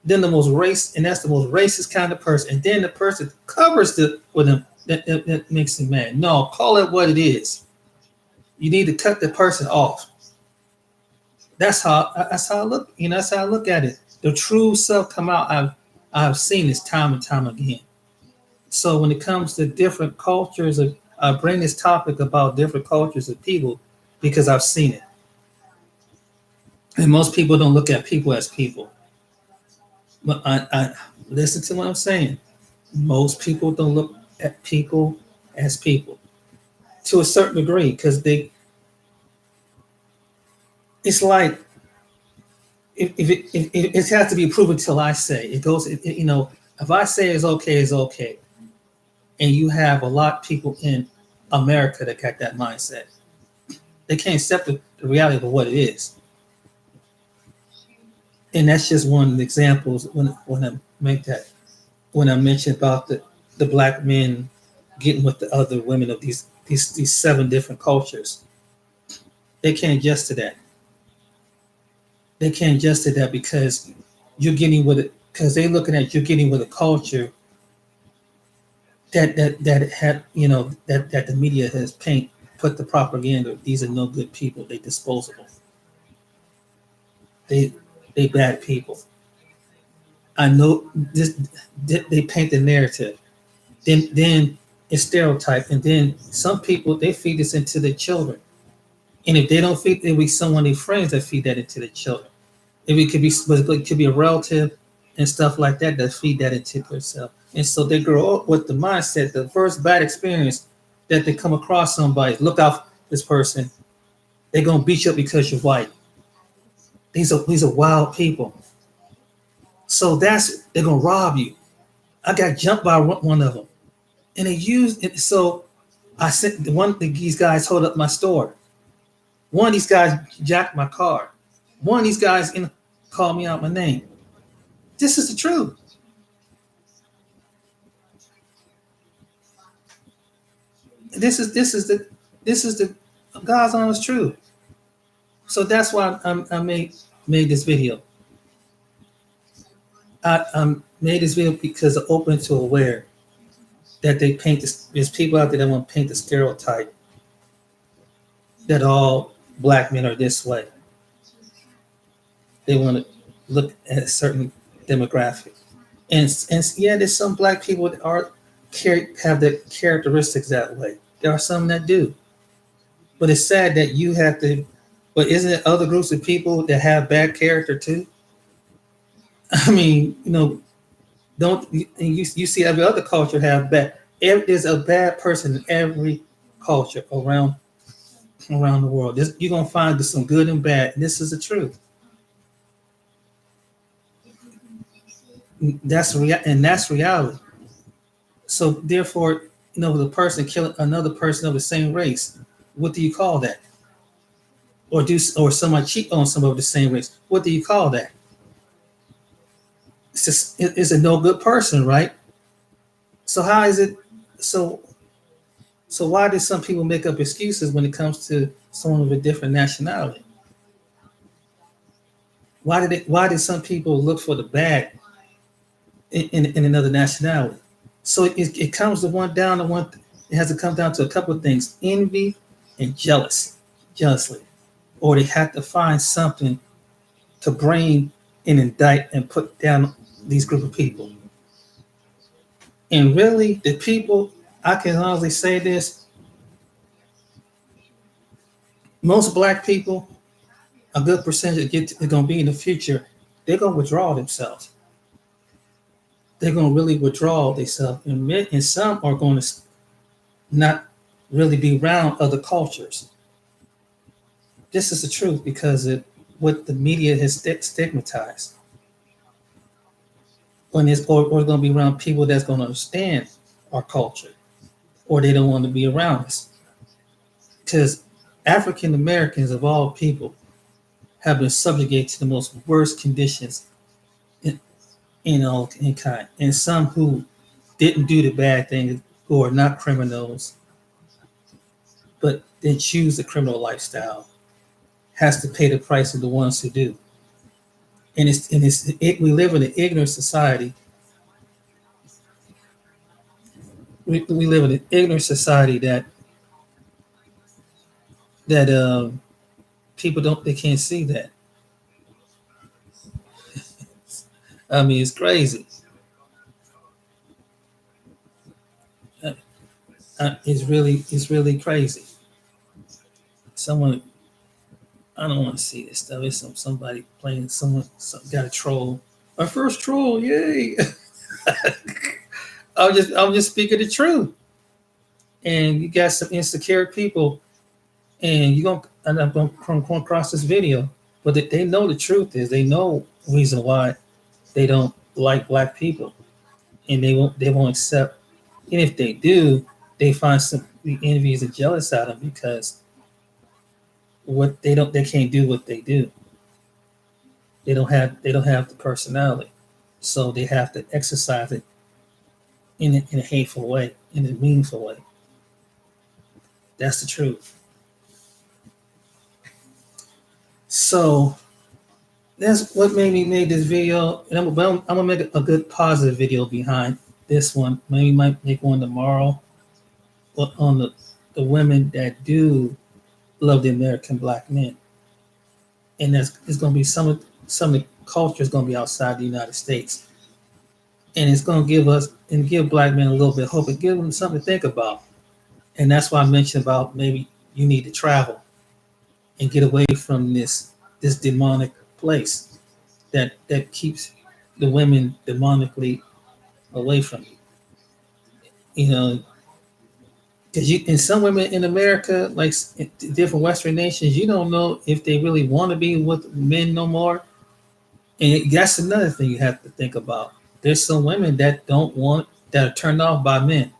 [SPEAKER 1] Then that's the most racist kind of person. And then the person covers with him that makes him mad. No, call it what it is. You need to cut the person off. That's how I look. That's how I look at it. The true self come out. I've seen this time and time again. So when it comes to different cultures, I bring this topic about different cultures of people because I've seen it. And most people don't look at people as people. But I listen to what I'm saying. Most people don't look at people as people to a certain degree because it's like if it has to be proven till I say it goes. If I say it's okay, and you have a lot of people in America that got that mindset, they can't accept the reality of what it is. And that's just one of the examples when I make that when I mention about the black men getting with the other women of these 7 different cultures. They can't adjust to that. They can't adjust to that because you're getting with it because they're looking at you're getting with a culture that had that the media has put the propaganda. These are no good people. They disposable. They bad people. I know this. They paint the narrative. Then it's stereotype, and then some people they feed this into their children. And if they don't feed, it will be someone their friends that feed that into their children. If it could be a relative and stuff like that feed that into themselves. And so they grow up with the mindset, the first bad experience that they come across somebody, look out for this person, they're gonna beat you up because you're white. These are wild people. So they're gonna rob you. I got jumped by one of them, and they used it. So I sent one of these guys hold up my store. One of these guys jacked my car. One of these guys called me out my name. This is the truth. This is the God's honest truth. So that's why I made this video. I made this video because I'm open to aware that they paint this. There's people out there that want to paint the stereotype that all black men are this way. They want to look at a certain demographic, and yeah, there's some black people that have the characteristics that way. There are some that do, but it's sad that you have to. But isn't it other groups of people that have bad character too? I mean, don't you see every other culture have bad? There's a bad person in every culture around the world. You're gonna find there's some good and bad. And this is the truth. That's reality. So therefore, the person killing another person of the same race, what do you call that? Or someone cheat on someone of the same race, what do you call that? It's a no good person, right? So how is it? So why do some people make up excuses when it comes to someone with a different nationality? Why did some people look for the bad in another nationality? So it comes to one down to one. It has to come down to a couple of things: envy and jealously, or they have to find something to bring and indict and put down these group of people. And really, the people, I can honestly say this: most black people, a good percentage are going to be in the future. They're going to withdraw themselves. They're going to really withdraw themselves, and some are going to not really be around other cultures. This is the truth because what the media has stigmatized. When it's or going to be around people that's going to understand our culture, or they don't want to be around us. Because African Americans of all people have been subjugated to the most worst conditions in kind, and some who didn't do the bad things, who are not criminals, but then choose the criminal lifestyle, has to pay the price of the ones who do. We live in an ignorant society. We live in an ignorant society that people they can't see that. I mean, it's crazy. It's really crazy. Someone, I don't want to see this stuff. It's somebody playing. Got a troll. Our first troll, yay! I'm just speaking the truth. And you got some insecure people, and I'm gonna come across this video, but they know the truth is they know the reason why they don't like black people, and they won't accept. And if they do, they find some envious and jealous out of them because they can't do what they do. They don't have the personality, so they have to exercise it in a hateful way, in a meaningful way. That's the truth. So that's what made me make this video, and I'm gonna make a good positive video behind this one. Maybe might make one tomorrow on the women that do love the American black men, and that's it's gonna be some of the culture is gonna be outside the United States, and it's gonna give black men a little bit of hope and give them something to think about. And that's why I mentioned about maybe you need to travel and get away from this demonic place that keeps the women demonically away from you. You know, because and some women in America, like different Western nations, you don't know if they really want to be with men no more. And that's another thing you have to think about. There's some women that are turned off by men,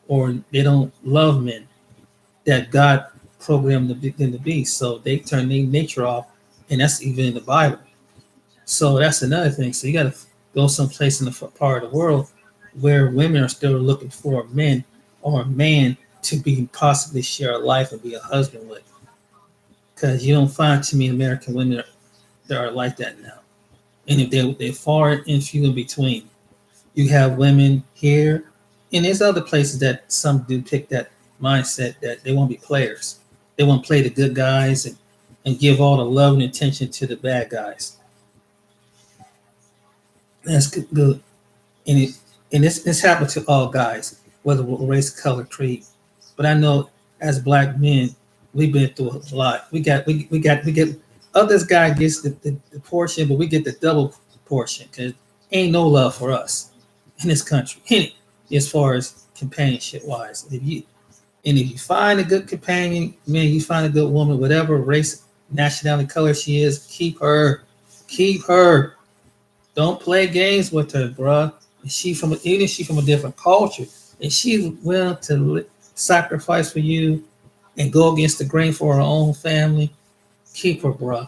[SPEAKER 1] or they don't love men that God programmed them to be. So they turn their nature off, and that's even in the Bible. So that's another thing. So you got to go someplace in the part of the world where women are still looking for men or a man to be possibly share a life and be a husband with. Because you don't find too many American women that are like that now. And if they're far and few in between. You have women here, and there's other places that some do pick that mindset that they want to be players. They want to play the good guys and give all the love and attention to the bad guys. That's good. And this happened to all guys, whether race, color, creed. But I know as black men, we've been through a lot. We get others guy gets the portion, but we get the double portion because ain't no love for us in this country, as far as companionship wise. If you find a good companion, man, you find a good woman, whatever race, nationality, color she is, keep her. Keep her. Don't play games with her, bruh. Even if she's from a different culture, and she's willing to sacrifice for you and go against the grain for her own family, keep her, bruh.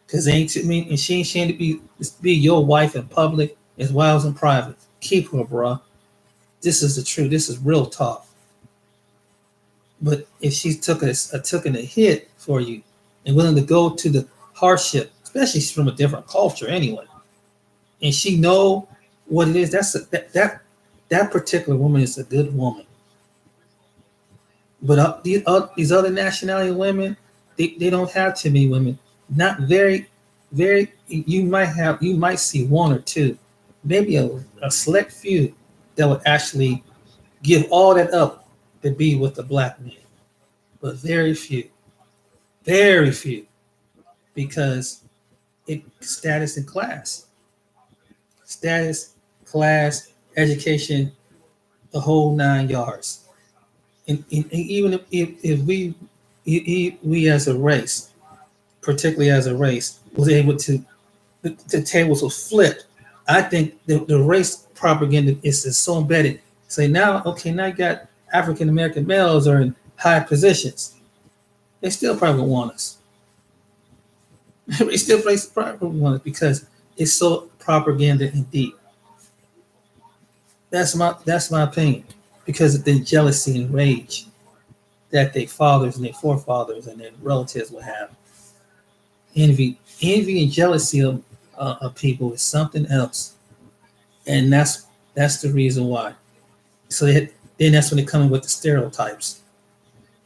[SPEAKER 1] Cause ain't to me, and she ain't ashamed to be your wife in public as well as in private. Keep her, bruh. This is the truth. This is real talk. But if she's taking a hit for you and willing to go to the hardship especially she's from a different culture anyway, and she know what it is. That particular woman is a good woman. But these other nationality women, they don't have too many women. Not very, very. You might see one or two, maybe a select few that would actually give all that up to be with the black man. But very few, because it status, class, education, the whole 9 yards. And even if we as a race, particularly as a race, was able to, the tables were flipped. I think the race propaganda is so embedded. Say now, okay, now you got African American males are in high positions. They still probably want us. They still probably want us because it's so propaganda and deep. That's my opinion. Because of the jealousy and rage that their fathers and their forefathers and their relatives would have. Envy and jealousy of people is something else, and that's the reason why. So then that's when they come in with the stereotypes,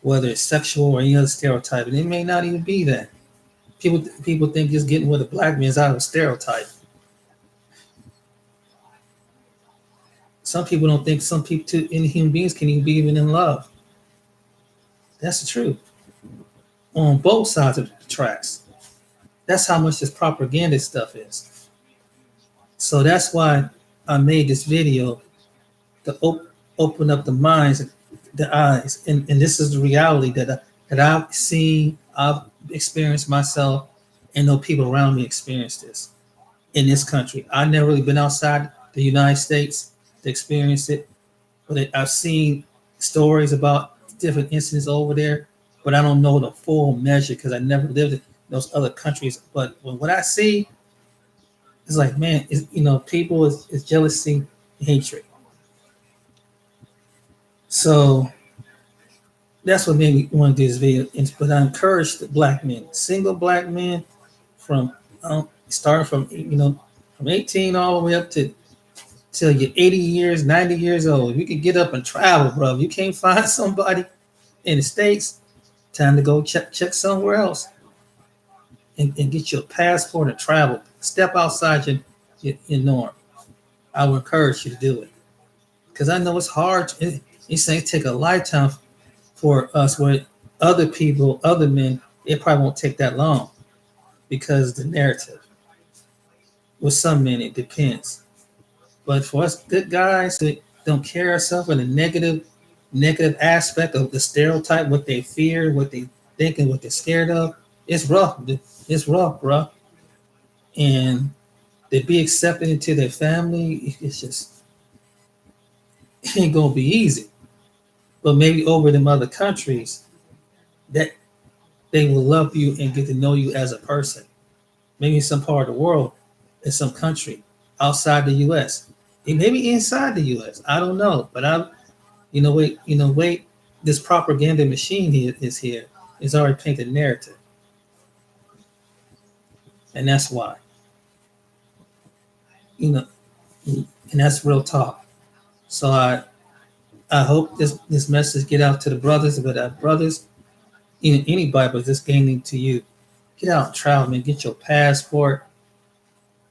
[SPEAKER 1] whether it's sexual or any other stereotype, and it may not even be that. People think just getting with a black man is out of a stereotype. Some people don't think some people, any human beings, can even be even in love. That's the truth. On both sides of the tracks. That's how much this propaganda stuff is. So that's why I made this video to open up the minds, the eyes, and this is the reality that I've seen, I've experienced myself, and know people around me experience this in this country. I've never really been outside the United States to experience it, but I've seen stories about different incidents over there, but I don't know the full measure because I never lived in those other countries. But what I see is like, man, people is jealousy, hatred. So that's what made me want to do this video. But I encourage the black men, single black men, from starting from 18 all the way up to till you're 80 years, 90 years old. You can get up and travel, bro. If you can't find somebody in the States, time to go check somewhere else and get your passport and travel. Step outside your norm. I would encourage you to do it because I know it's hard. It's going to take a lifetime for us, where other people, other men, it probably won't take that long because the narrative. With some men, it depends. But for us good guys that don't care ourselves in a negative aspect of the stereotype, what they fear, what they think, and what they're scared of, it's rough. It's rough, bro. And to be accepted into their family, it ain't gonna be easy. But maybe over them other countries, that they will love you and get to know you as a person. Maybe in some part of the world, in some country outside the U.S. Maybe inside the U.S. I don't know, but wait. This propaganda machine is here. It's already painted a narrative, and that's why. And that's real talk. So I hope this message get out to the brothers, but brothers, anybody, but this gaining to you. Get out and travel, man. Get your passport.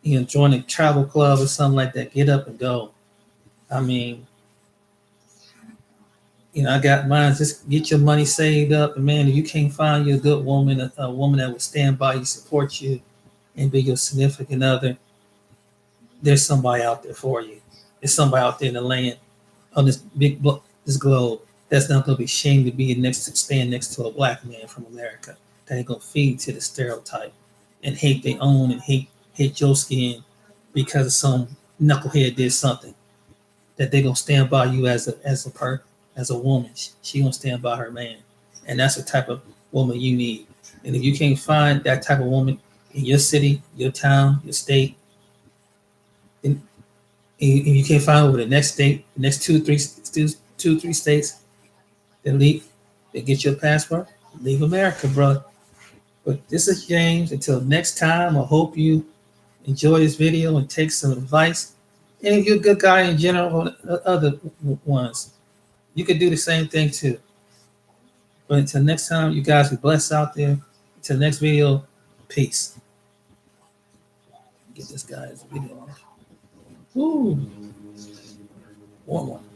[SPEAKER 1] Join a travel club or something like that. Get up and go. I mean, I got mine. Just get your money saved up, and man, if you can't find you a good woman, a woman that will stand by you, support you, and be your significant other, there's somebody out there for you. There's somebody out there in the land on this this globe that's not gonna be ashamed to stand next to a black man from America that ain't gonna feed to the stereotype and hate their own and hate your skin because some knucklehead did something. That they're gonna stand by you as a woman. She gonna stand by her man, and that's the type of woman you need. And if you can't find that type of woman in your city, your town, your state, and you can't find her with the next state, the next two, three states, then leave. Then get your passport. Leave America, bro. But this is James. Until next time, I hope you enjoy this video and take some advice. And if you're a good guy in general on other ones, you could do the same thing too. But until next time, you guys be blessed out there. Until the next video, peace. Get this guy's video off. Ooh, warm one.